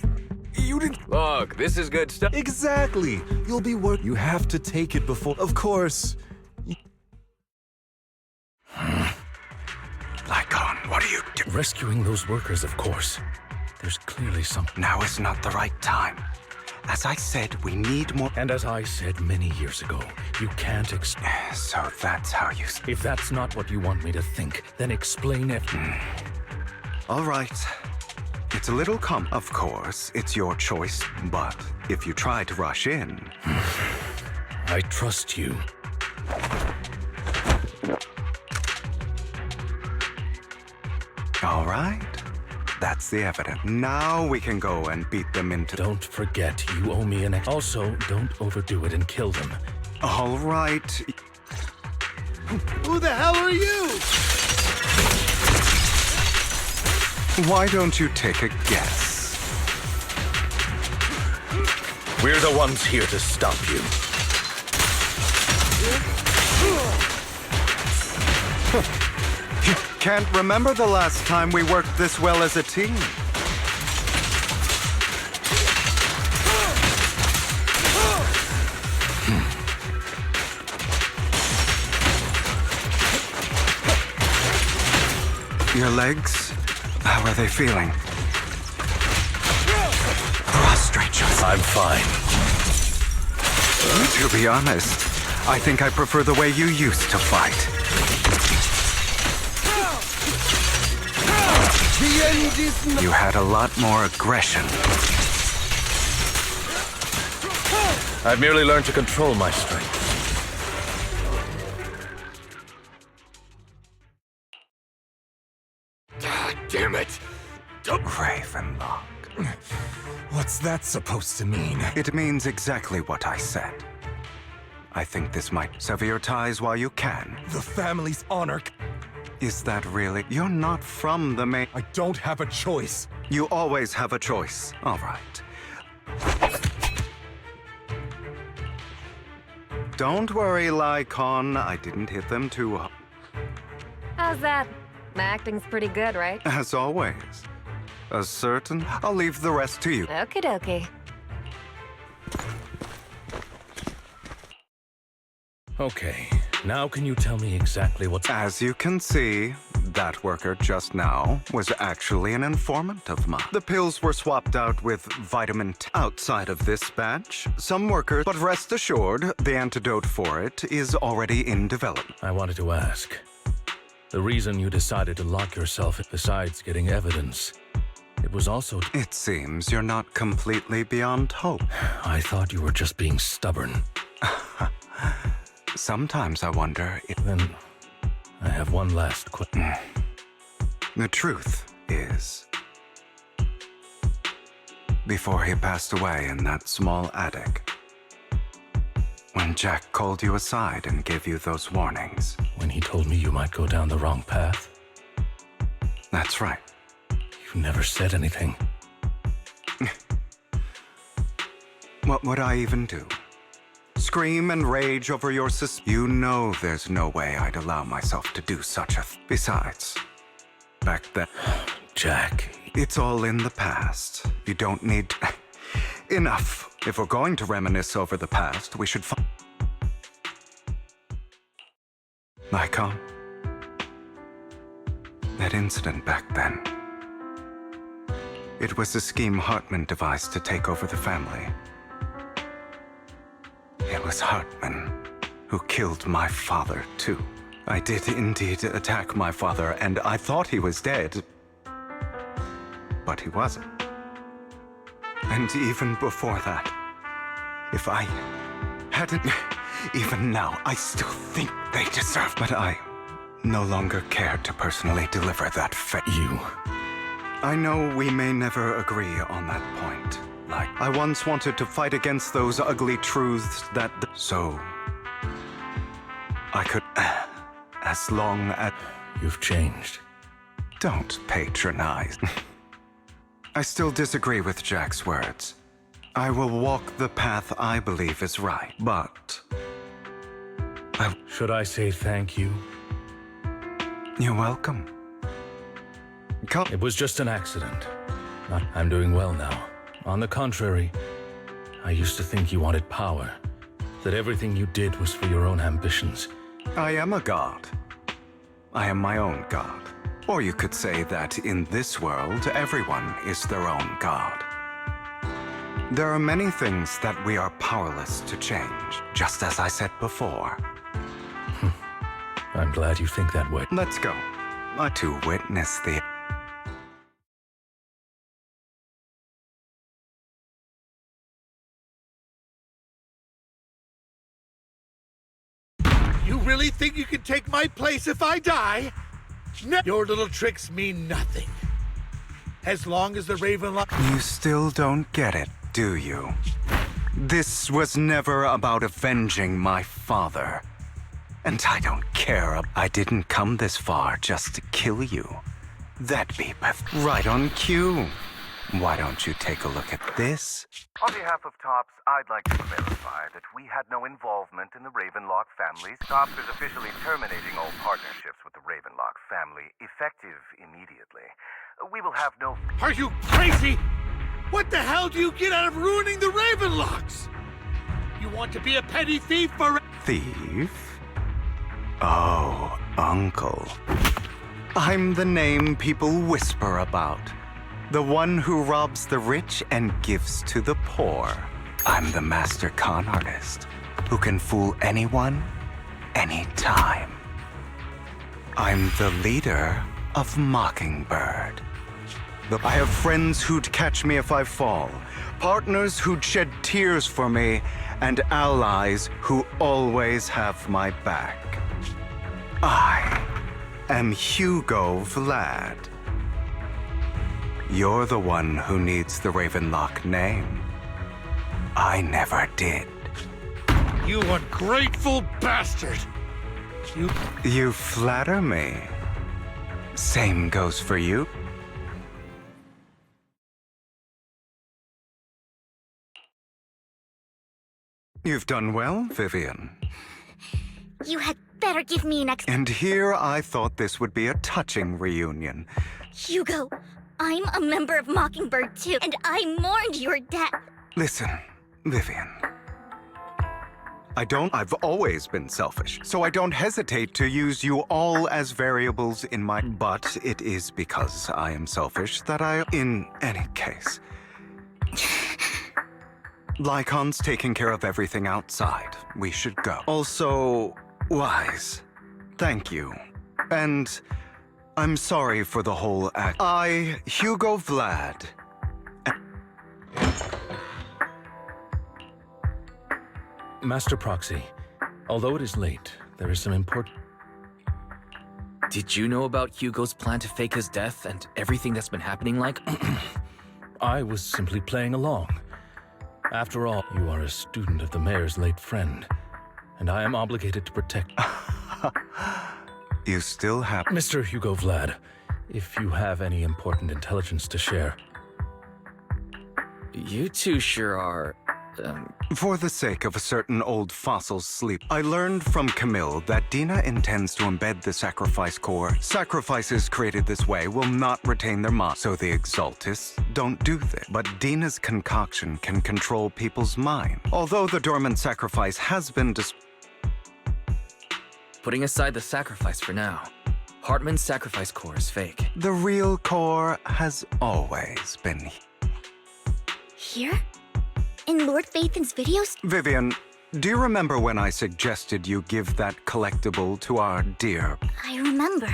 You didn't... Look, this is good stuff. Exactly! You'll be You have to take it before... Of course. Lycon, what are you doing? Rescuing those workers, of course. There's clearly something. Now is not the right time. As I said, we need more... And as I said many years ago, you can't So that's how you... If that's not what you want me to think, then explain it. All right. It's a little Of course, it's your choice, but if you try to rush in... I trust you. All right. That's the evidence. Now we can go and beat them into... Don't forget, you owe me an Also, don't overdo it and kill them. All right. Who the hell are you? Why don't you take a guess? We're the ones here to stop you. Can't remember the last time we worked this well as a team. Your legs? How are they feeling? Prostrate yourself. I'm fine. To be honest, I think I prefer the way you used to fight. The end is not... You had a lot more aggression. I've merely learned to control my strength. Damn it! Ravenlock. What's that supposed to mean? It means exactly what I said. I think this might sever your ties while you can. The family's honor. Is that really? You're not from the main. I don't have a choice. You always have a choice. All right. Don't worry, Lycon. I didn't hit them too hard. How's that? My acting's pretty good, right? As always. Certain? I'll leave the rest to you. Okie dokie. Okay, now can you tell me exactly what's... As you can see, that worker just now was actually an informant of mine. The pills were swapped out with vitamin T outside of this batch. Some workers, but rest assured, the antidote for it is already in development. I wanted to ask. The reason you decided to lock yourself, besides getting evidence, it was also... It seems you're not completely beyond hope. I thought you were just being stubborn. Sometimes I wonder if... Then, I have one last question. The truth is... Before he passed away in that small attic, when Jack called you aside and gave you those warnings... When he told me you might go down the wrong path? That's right. You never said anything. What would I even do? Scream and rage over your You know there's no way I'd allow myself to do such a Besides, back then... Jack... It's all in the past. You don't need... Enough. If we're going to reminisce over the past, we should Lycon, that incident back then, it was a scheme Hartman devised to take over the family. It was Hartman who killed my father, too. I did indeed attack my father, and I thought he was dead, but he wasn't. And even before that, if I hadn't... Even now, I still think they deserve... But I no longer care to personally deliver that fate. You... I know we may never agree on that point. Like, I once wanted to fight against those ugly truths that... So... I could... As long as... You've changed. Don't patronize. I still disagree with Jack's words. I will walk the path I believe is right, but... Should I say thank you? You're welcome. It was just an accident. I'm doing well now. On the contrary, I used to think you wanted power, that everything you did was for your own ambitions. I am a god. I am my own god. Or you could say that in this world, everyone is their own god. There are many things that we are powerless to change, just as I said before. I'm glad you think that way. Let's go. To witness the... You really think you can take my place if I die? No. Your little tricks mean nothing. As long as the Ravenlock... You still don't get it, do you? This was never about avenging my father. And I don't care. I didn't come this far just to kill you. That'd be right on cue. Why don't you take a look at this? On behalf of TOPS, I'd like to clarify that we had no involvement in the Ravenlock family. TOPS is officially terminating all partnerships with the Ravenlock family, effective immediately. We will have no... Are you crazy? What the hell do you get out of ruining the Ravenlocks? You want to be a petty thief for... Thief? Oh, Uncle. I'm the name people whisper about. The one who robs the rich and gives to the poor. I'm the master con artist who can fool anyone, anytime. I'm the leader of Mockingbird. I have friends who'd catch me if I fall, partners who'd shed tears for me, and allies who always have my back. I am ᴜᴜⴚ You're the one who needs the Ravenlock name. I never did. You ungrateful bastard! You flatter me. Same goes for you. You've done well, Vivian. You had better give me an And here I thought this would be a touching reunion. Hugo, I'm a member of Mockingbird too, and I mourned your death. Listen, Vivian. I've always been selfish, so I don't hesitate to use you all as variables in my... But it is because I am selfish that in any case. Lycon's taking care of everything outside. We should go. Also, Wise, thank you. And I'm sorry for the whole act. ᴜᴜⴚ Master Proxy, although it is late, there is some important... Did you know about Hugo's plan to fake his death and everything that's been happening like? I was simply playing along. After all, you are a student of the mayor's late friend, and I am obligated to protect... You still have... Mr. ᴜᴜⴚ if you have any important intelligence to share. You two sure are... For the sake of a certain old fossil's sleep, I learned from Camille that Dina intends to embed the sacrifice core. Sacrifices created this way will not retain their mind, so the Exaltists don't do this. But Dina's concoction can control people's mind. Although the dormant sacrifice has been Putting aside the sacrifice for now, Hartman's sacrifice core is fake. The real core has always been Here? In Lord Phaethon's videos? Vivian, do you remember when I suggested you give that collectible to our dear... I remember.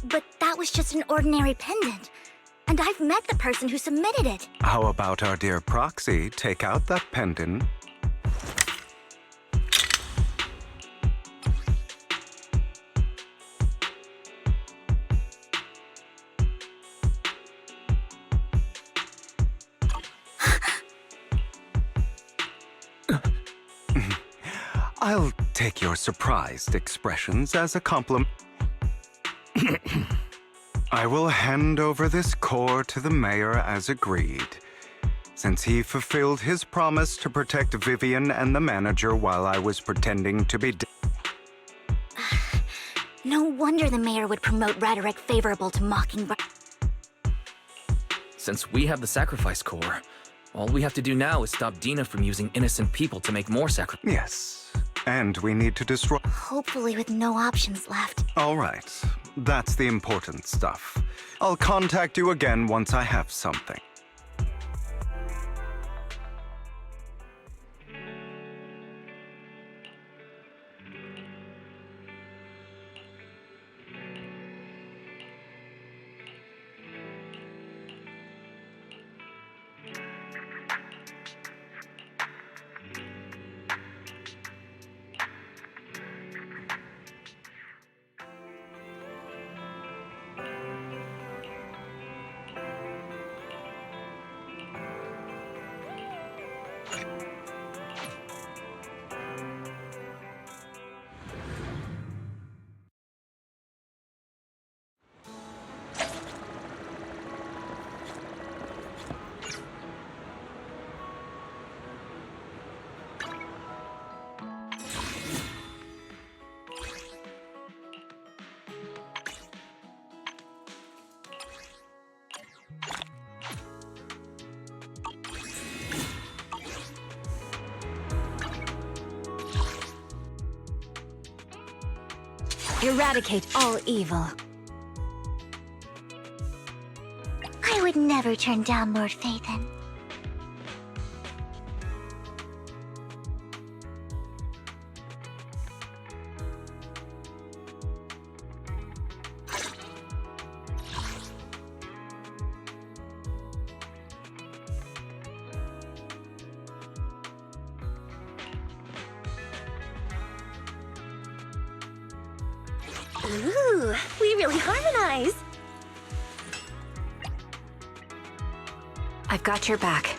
But that was just an ordinary pendant. And I've met the person who submitted it. How about our dear Proxy take out that pendant? I'll take your surprised expressions as a compliment. I will hand over this core to the mayor as agreed, since he fulfilled his promise to protect Vivian and the manager while I was pretending to be No wonder the mayor would promote rhetoric favorable to Mockingbird. Since we have the sacrifice core, all we have to do now is stop Dina from using innocent people to make more sacrifices. Yes. And we need to destroy... Hopefully with no options left. All right. That's the important stuff. I'll contact you again once I have something. Eradicate all evil. I would never turn down Lord Phaethon. Ooh, we really harmonize. I've got your back.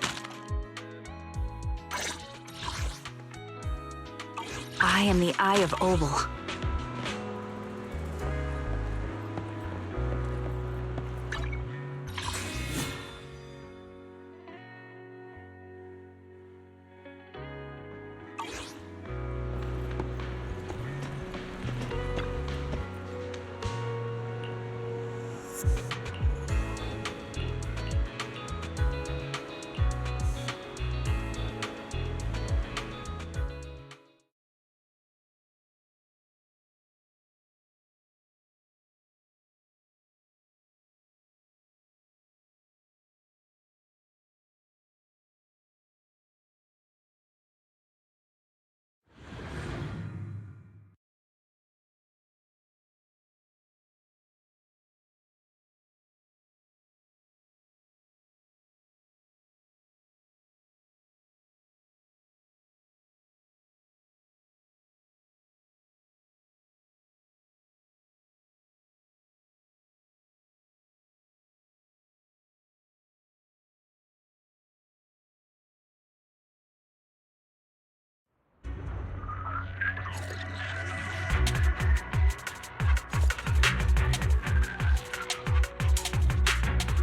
I am the Eye of Obel.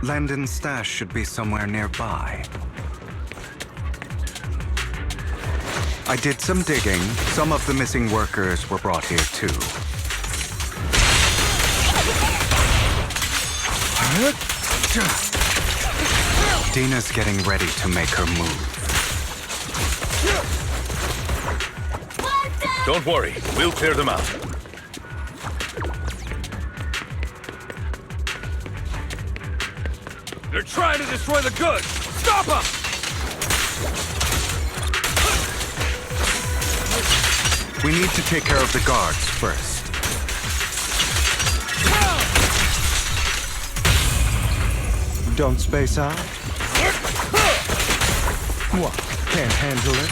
Landon's stash should be somewhere nearby. I did some digging. Some of the missing workers were brought here too. Dina's getting ready to make her move. Don't worry, we'll clear them out. They're trying to destroy the goods! Stop them! We need to take care of the guards first. Don't space out. What? Can't handle it?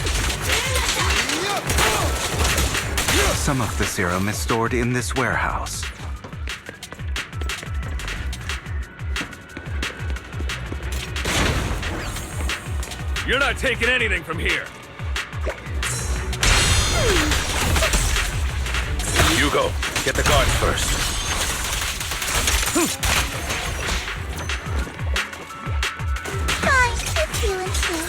Some of the serum is stored in this warehouse. You're not taking anything from here! Hugo, get the guards first. Fine, you're feeling too.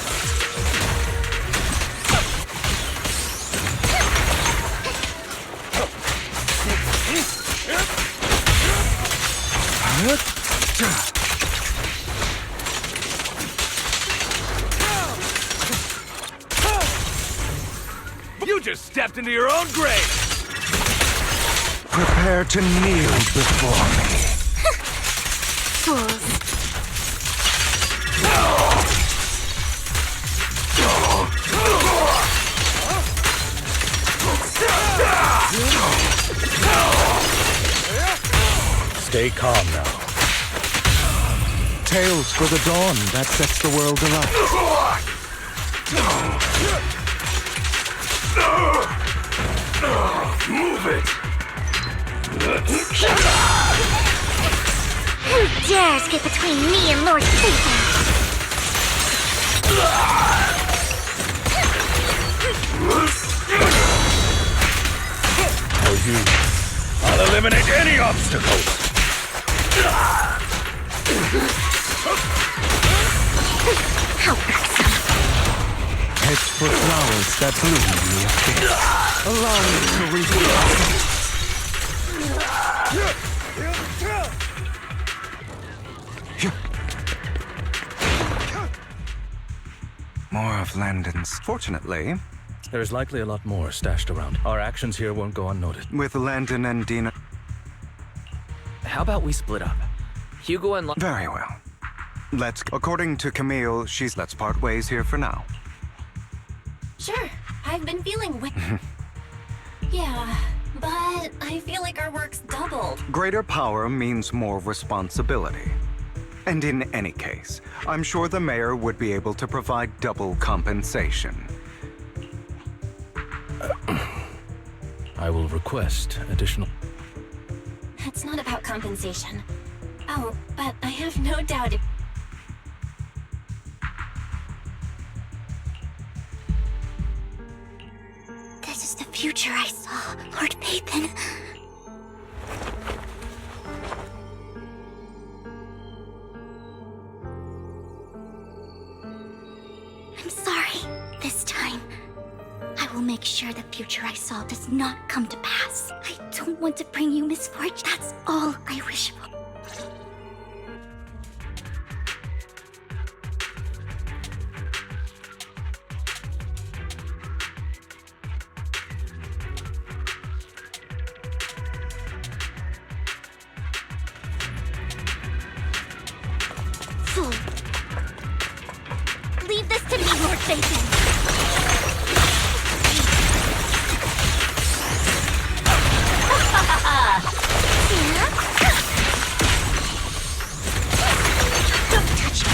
You just stepped into your own grave! Prepare to kneel before me. Fools. Stay calm now. Tales for the dawn that sets the world alight. Move it! Who dares get between me and Lord Satan? For you, I'll eliminate any obstacles. How irksome. Heads for flowers that bloom in the abyss. Allow me to reveal. More of Landon's. Fortunately, there's likely a lot more stashed around. Our actions here won't go unnoticed. With Landon and Dina. How about we split up? Hugo and Very well. According to Camille, let's part ways here for now. Sure, I've been feeling Yeah, but I feel like our work's doubled. Greater power means more responsibility. And in any case, I'm sure the mayor would be able to provide double compensation. I will request additional... It's not about compensation. Oh, but I have no doubt This is the future I saw, Lord Pathan. I'm sorry. This time, I will make sure the future I saw does not come to pass. I don't want to bring you misfortune. That's all I wish for. Fool. Leave this to me, Lord Phaethon. Don't touch me.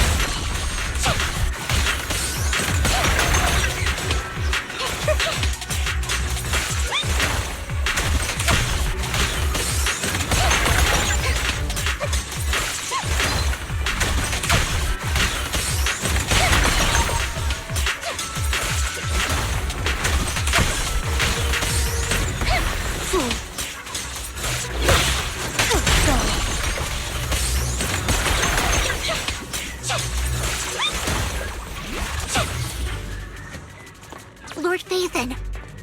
Lord Phaethon,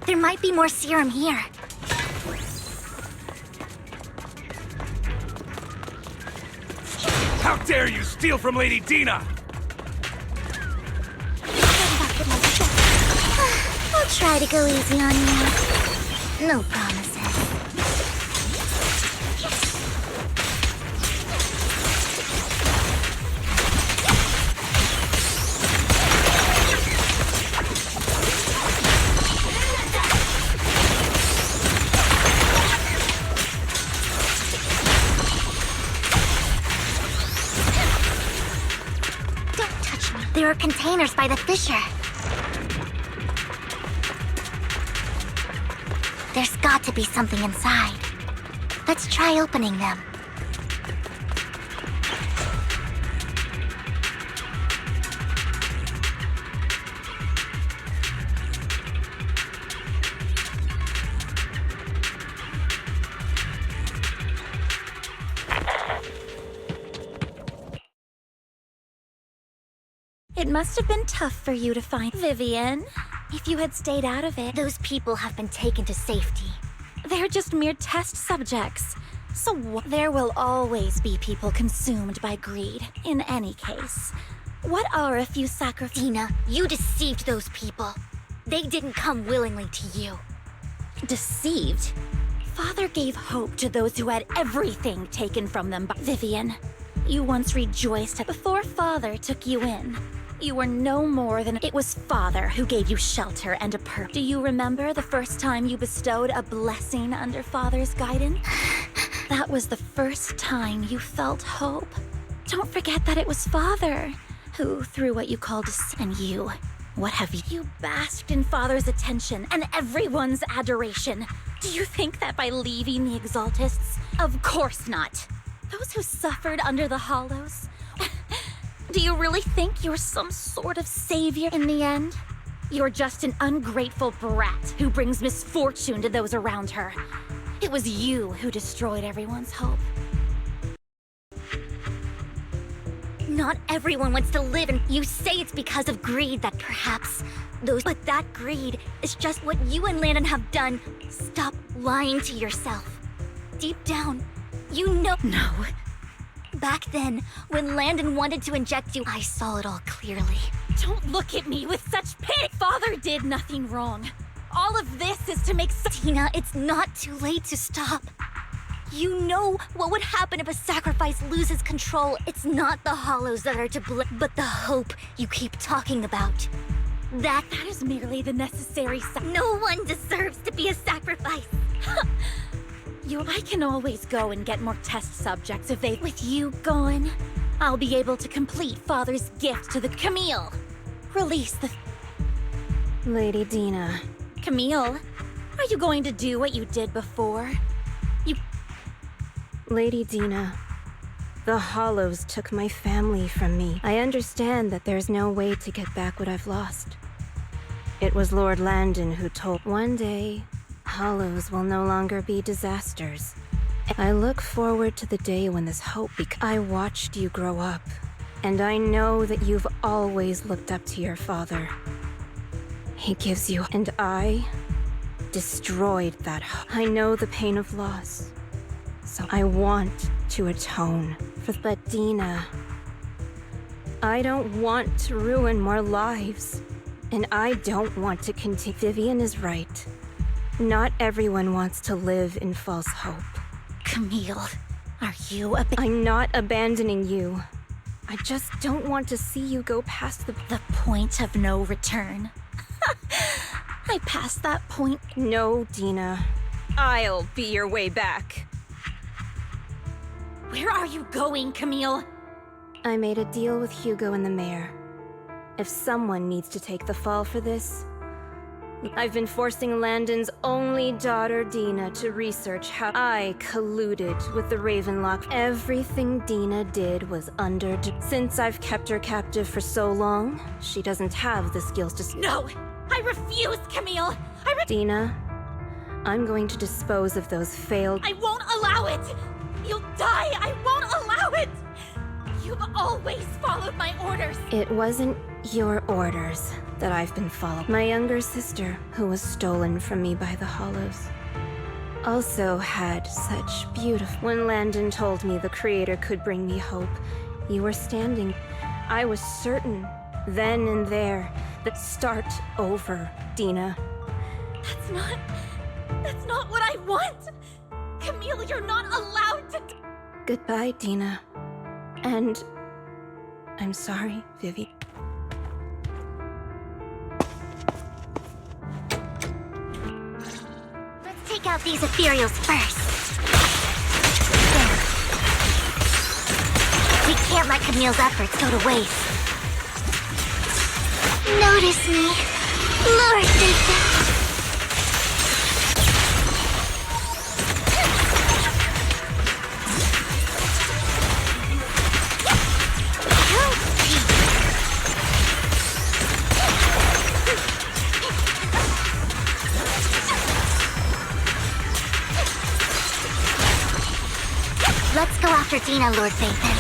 there might be more serum here. How dare you steal from Lady Dina! I'll try to go easy on you. No promises. There are containers by the fissure. There's got to be something inside. Let's try opening them. It must have been tough for you to find Vivian. If you had stayed out of it, Those people have been taken to safety. they're just mere test subjects. So there will always be people consumed by greed, in any case. What are a few sacrifices? Dina, you deceived those people. They didn't come willingly to you. Deceived? Father gave hope to those who had everything taken from them by Vivian. You once rejoiced before Father took you in. You were no more than it was Father who gave you shelter and a purpose. Do you remember the first time you bestowed a blessing under Father's guidance? That was the first time you felt hope. Don't forget that it was Father who threw what you called and you. What have you? You basked in Father's attention and everyone's adoration. Do you think that by leaving the Exaltists? Of course not. Those who suffered under the Hollows? Do you really think you're some sort of savior in the end? You're just an ungrateful brat who brings misfortune to those around her. It was you who destroyed everyone's hope. Not everyone wants to live, and you say it's because of greed that perhaps those... But that greed is just what you and Landon have done. Stop lying to yourself. Deep down, you know... No. Back then, when Landon wanted to inject you, I saw it all clearly. Don't look at me with such pity. Father did nothing wrong. All of this is to make Tina, it's not too late to stop. You know what would happen if a sacrifice loses control. It's not the Hollows that are to blame, but the hope you keep talking about. That is merely the necessary No one deserves to be a sacrifice. I can always go and get more test subjects if they... With you gone, I'll be able to complete Father's gift to the Camille. Release the... Lady Dina. Camille, are you going to do what you did before? Lady Dina, the Hollows took my family from me. I understand that there's no way to get back what I've lost. It was Lord Landon who told one day, Hollows will no longer be disasters. I look forward to the day when this hope I watched you grow up, and I know that you've always looked up to your father. He gives you, and I destroyed that hope. I know the pain of loss, so I want to atone for. But Dina, I don't want to ruin more lives, and I don't want to continue. Vivian is right. Not everyone wants to live in false hope. Camille, are you I'm not abandoning you. I just don't want to see you go past the point of no return. I passed that point. No, Dina. I'll be your way back. Where are you going, Camille? I made a deal with Hugo and the mayor. If someone needs to take the fall for this, I've been forcing Landon's only daughter, Dina, to research how I colluded with the Ravenlock. Everything Dina did was under... Since I've kept her captive for so long, she doesn't have the skills to... No! I refuse, Camille! Dina, I'm going to dispose of those failed... I won't allow it! You'll die! I won't allow it! You've always followed my orders! It wasn't your orders that I've been following. My younger sister, who was stolen from me by the Hollows, also had such beautiful... When Landon told me the Creator could bring me hope, you were standing. I was certain, then and there, that start over, Dina. That's not what I want! Camille, you're not allowed to... Goodbye, Dina. And I'm sorry, Vivi. Let's take out these ethereals first. There. We can't let Camille's efforts go to waste. Notice me, Lord Sister. Let's go after Dina, Lord Phaethon.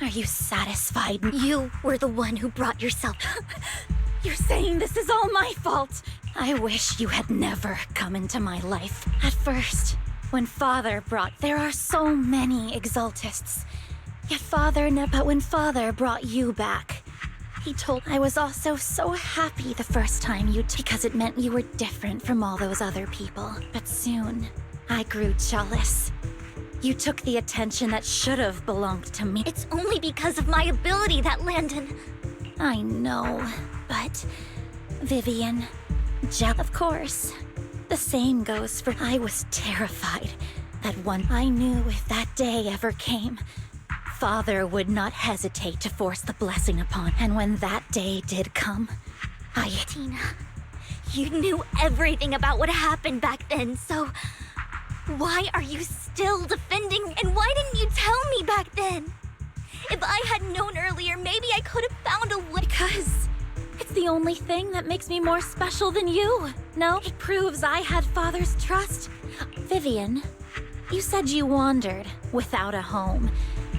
Are you satisfied? You were the one who brought yourself... You're saying this is all my fault? I wish you had never come into my life. At first, when Father brought... There are so many Exaltists. Yet Father never... But when Father brought you back, he told... I was also so happy the first time you... Because it meant you were different from all those other people. But soon, I grew jealous. You took the attention that should have belonged to me. It's only because of my ability that Landon... I know, but... Vivian... Of course. The same goes for... I was terrified that one... I knew if that day ever came, Father would not hesitate to force the blessing upon. And when that day did come, Tina, you knew everything about what happened back then, so... Why are you still defending? And why didn't you tell me back then? If I had known earlier, maybe I could have found a way. Because it's the only thing that makes me more special than you. No, it proves I had Father's trust. Vivian, you said you wandered without a home.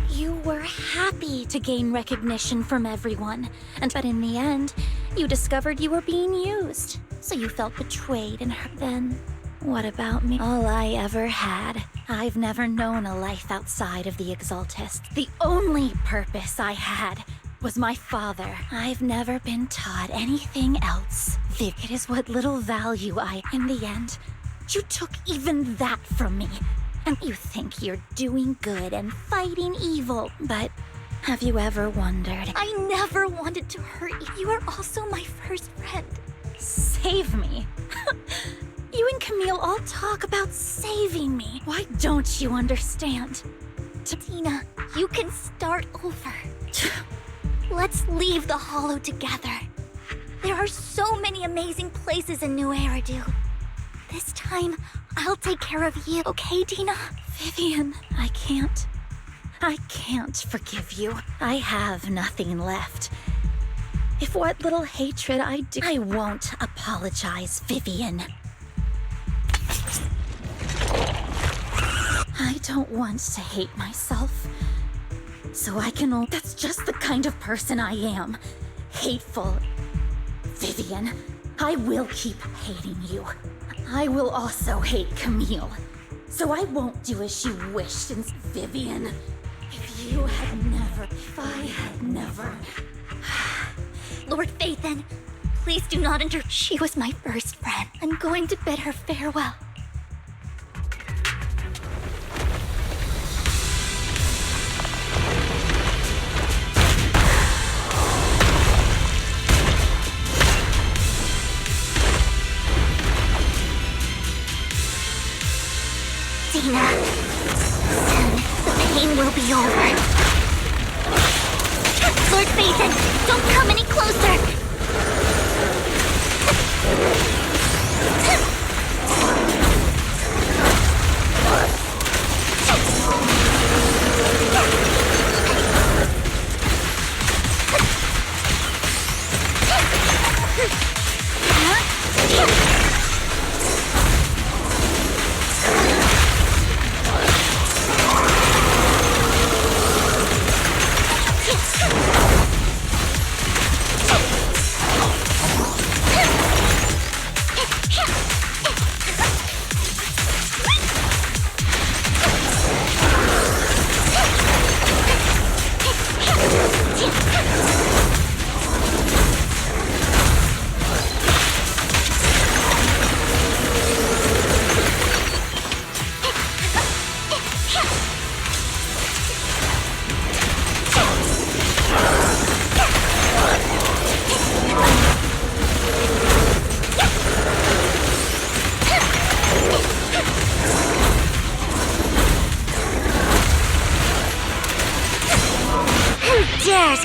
You were happy to gain recognition from everyone. But in the end, you discovered you were being used. So you felt betrayed and hurt. Then What about me? All I ever had. I've never known a life outside of the Exaltist. The only purpose I had was my father. I've never been taught anything else. Vic, it is what little value in the end, you took even that from me. And you think you're doing good and fighting evil. But have you ever wondered? I never wanted to hurt you. You are also my first friend. Save me. You and Camille all talk about saving me. Why don't you understand? Tina, you can start over. Let's leave the Hollow together. There are so many amazing places in ᴑᴜᴜ. This time, I'll take care of you, okay, Tina? Vivian, I can't forgive you. I have nothing left. If what little hatred I do, I won't apologize, Vivian. I don't want to hate myself. So I can that's just the kind of person I am. Hateful. Vivian, I will keep hating you. I will also hate Camille. So I won't do as she wished and Vivian, if I had never... Lord Phaethon, please do not enter. She was my first friend. I'm going to bid her farewell. Tina, soon the pain will be over. Lord Phaethon, don't come any closer!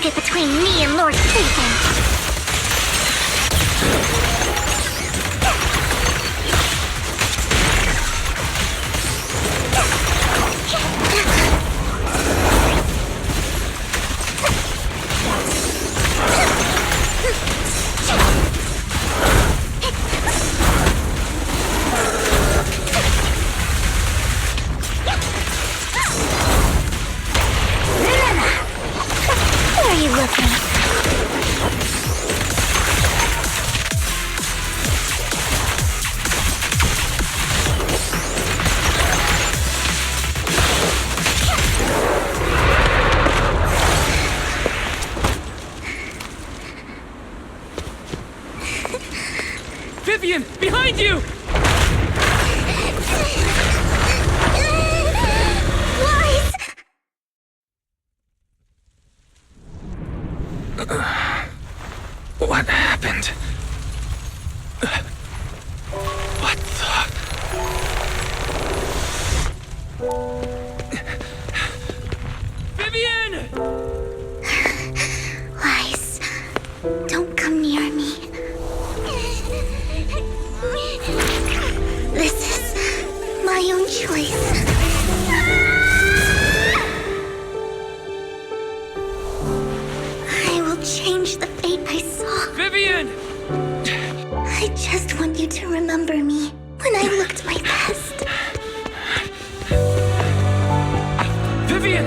Get between me and Lord Phaethon. Vivian, behind you! What happened? What the... Vivian! Lies. Don't come near me. This is my own choice. I will change the fate I saw. Vivian! I just want you to remember me when I looked my best. Vivian!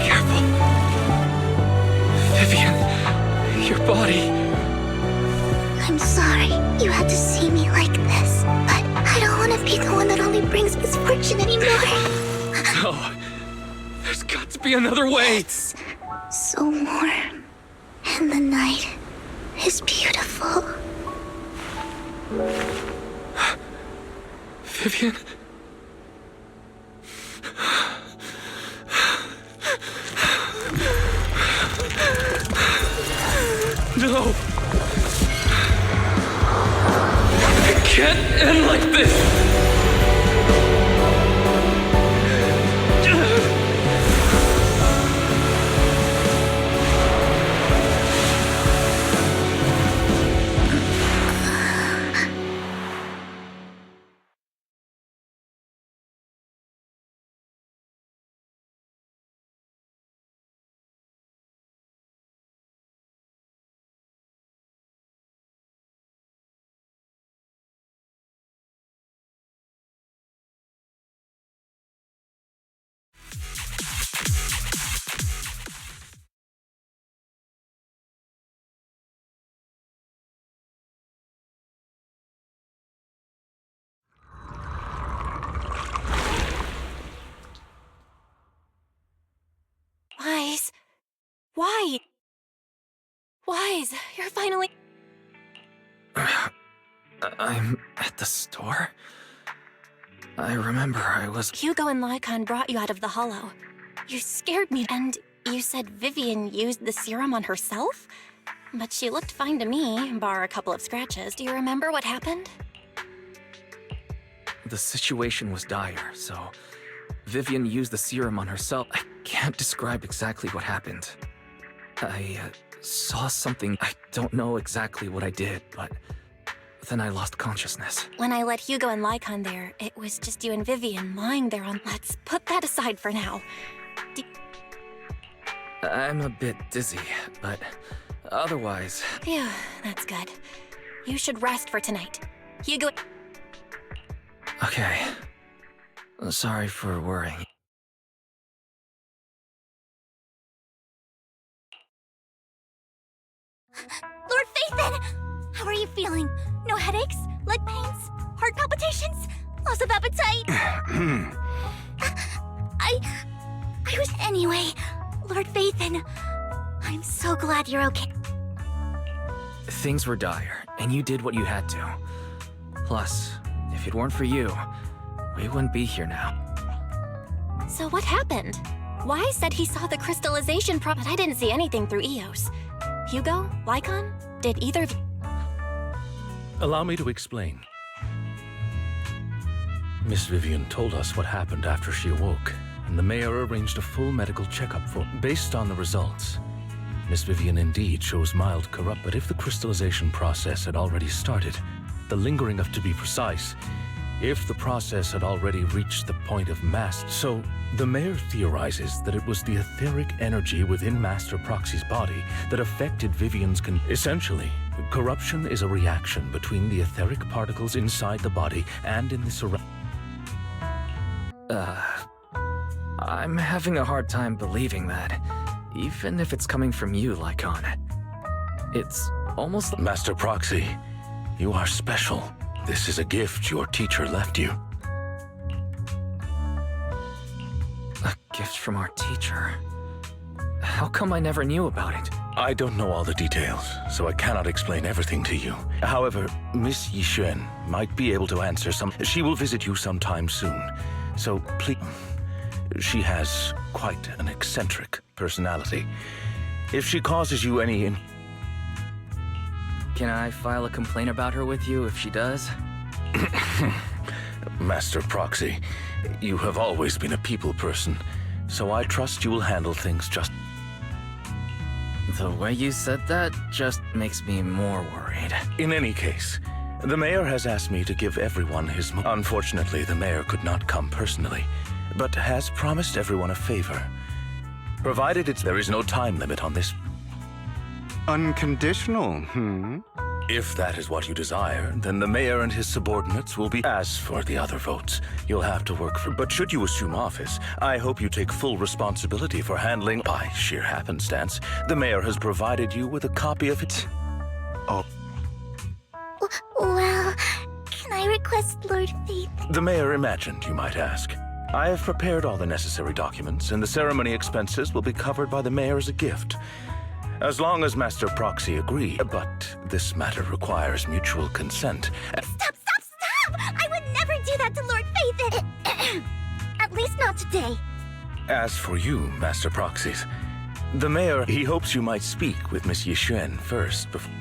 Careful. Vivian, your body. I'm sorry. you had to see me like this. But I don't want to be the one that only brings misfortune anymore. No. There's got to be another way. It's so warm. And the night is beautiful. Vivian? No! It can't end like this! Wise. Why? Wise, you're finally... I'm at the store? I remember I was... ⴚᴠ and ᴚᴠ brought you out of the hollow. You scared me, and you said Vivian used the serum on herself? But she looked fine to me, bar a couple of scratches. Do you remember what happened? The situation was dire, so Vivian used the serum on herself. I can't describe exactly what happened. I saw something. I don't know exactly what I did, but then I lost consciousness. When I let ⴚᴠ and ᴚᴠ there, it was just you and Vivian lying there on... Let's put that aside for now. I'm a bit dizzy, but otherwise... Phew, that's good. You should rest for tonight. ⴚᴠ... Okay. Sorry for worrying. Lord Phaethon! How are you feeling? No headaches? Leg pains? Heart palpitations? Loss of appetite? I was... Anyway, Lord Phaethon, I'm so glad you're okay. Things were dire, and you did what you had to. Plus, if it weren't for you, we wouldn't be here now. So what happened? Wise said he saw the crystallization but I didn't see anything through Eos. ⴚᴠ? ᴚᴠ? Did either of you... Allow me to explain. Miss Vivian told us what happened after she awoke, and the mayor arranged a full medical checkup for... Based on the results, Miss Vivian indeed shows mild corrupt, but if the crystallization process had already started, the lingering of, to be precise, if the process had already reached the point of mass. So, the mayor theorizes that it was the etheric energy within Master Proxy's body that affected Vivian's Essentially, corruption is a reaction between the etheric particles inside the body and in the surrounding... I'm having a hard time believing that, even if it's coming from you, ᴚᴠ. It's almost... Master Proxy, you are special. This is a gift your teacher left you. A gift from our teacher? How come I never knew about it? I don't know all the details, so I cannot explain everything to you. However, Miss Yixuan might be able to answer some... She will visit you sometime soon, so please... She has quite an eccentric personality. If she causes you any... Can I file a complaint about her with you if she does? Master Proxy, you have always been a people person, so I trust you will handle things just... The way you said that just makes me more worried. In any case, the mayor has asked me to give everyone his... Unfortunately, the mayor could not come personally, but has promised everyone a favor. Provided there is no time limit on this. Unconditional, If that is what you desire, then the mayor and his subordinates will be... As for the other votes, you'll have to work for... But should you assume office, I hope you take full responsibility for handling... By sheer happenstance, the mayor has provided you with a copy of it. What request, Lord Faith? The mayor imagined, you might ask. I have prepared all the necessary documents, and the ceremony expenses will be covered by the mayor as a gift. As long as Master Proxy agree, but this matter requires mutual consent. Stop! I would never do that to Lord Faith! At least not today. As for you, Master Proxies, the mayor, he hopes you might speak with Miss Yixuan first before...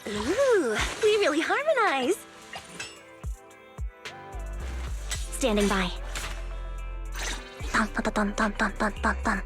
Ooh, we really harmonize. Standing by. Dun, dun, dun, dun, dun, dun, dun, dun.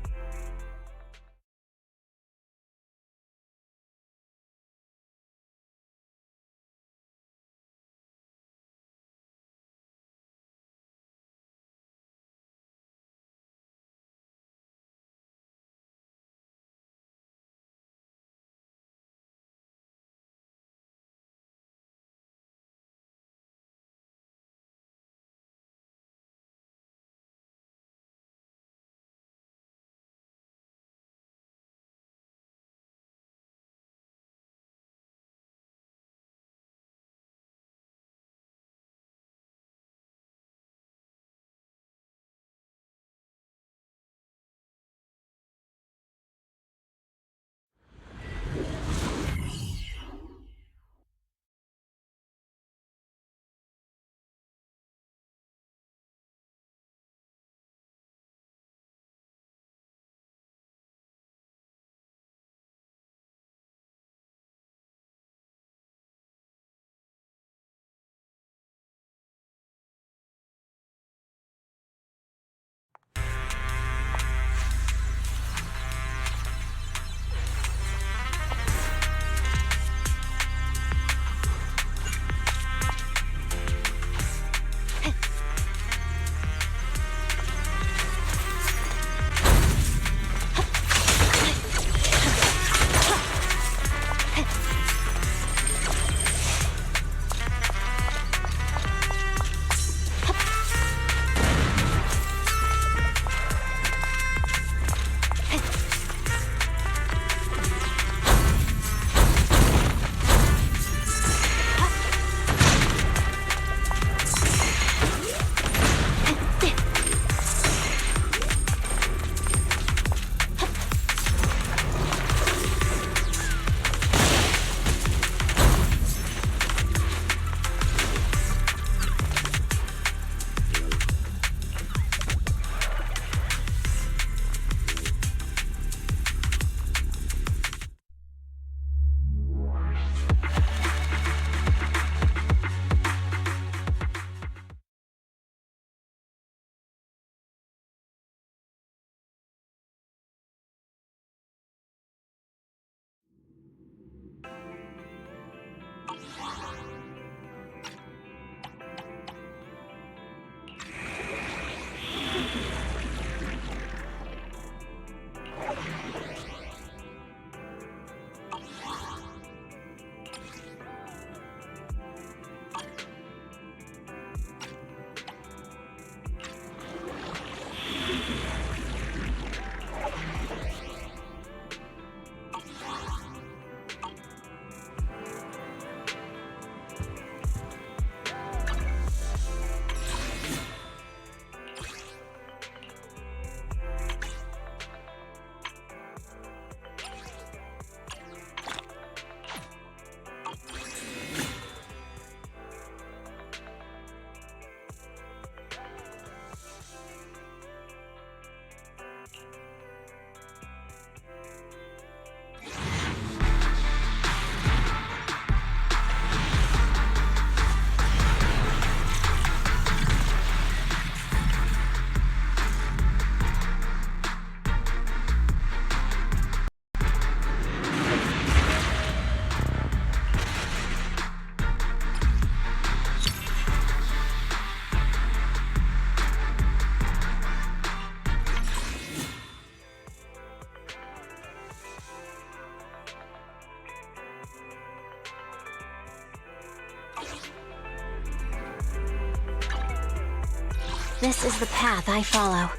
This is the path I follow.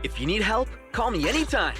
If you need help, call me anytime.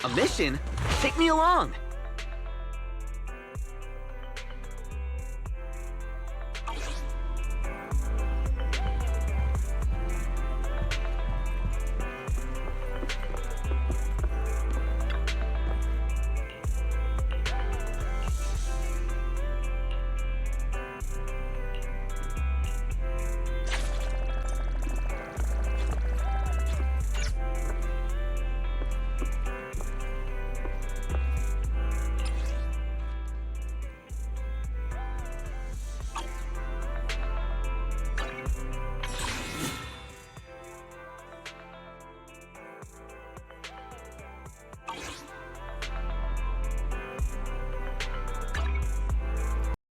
A mission? Take me along!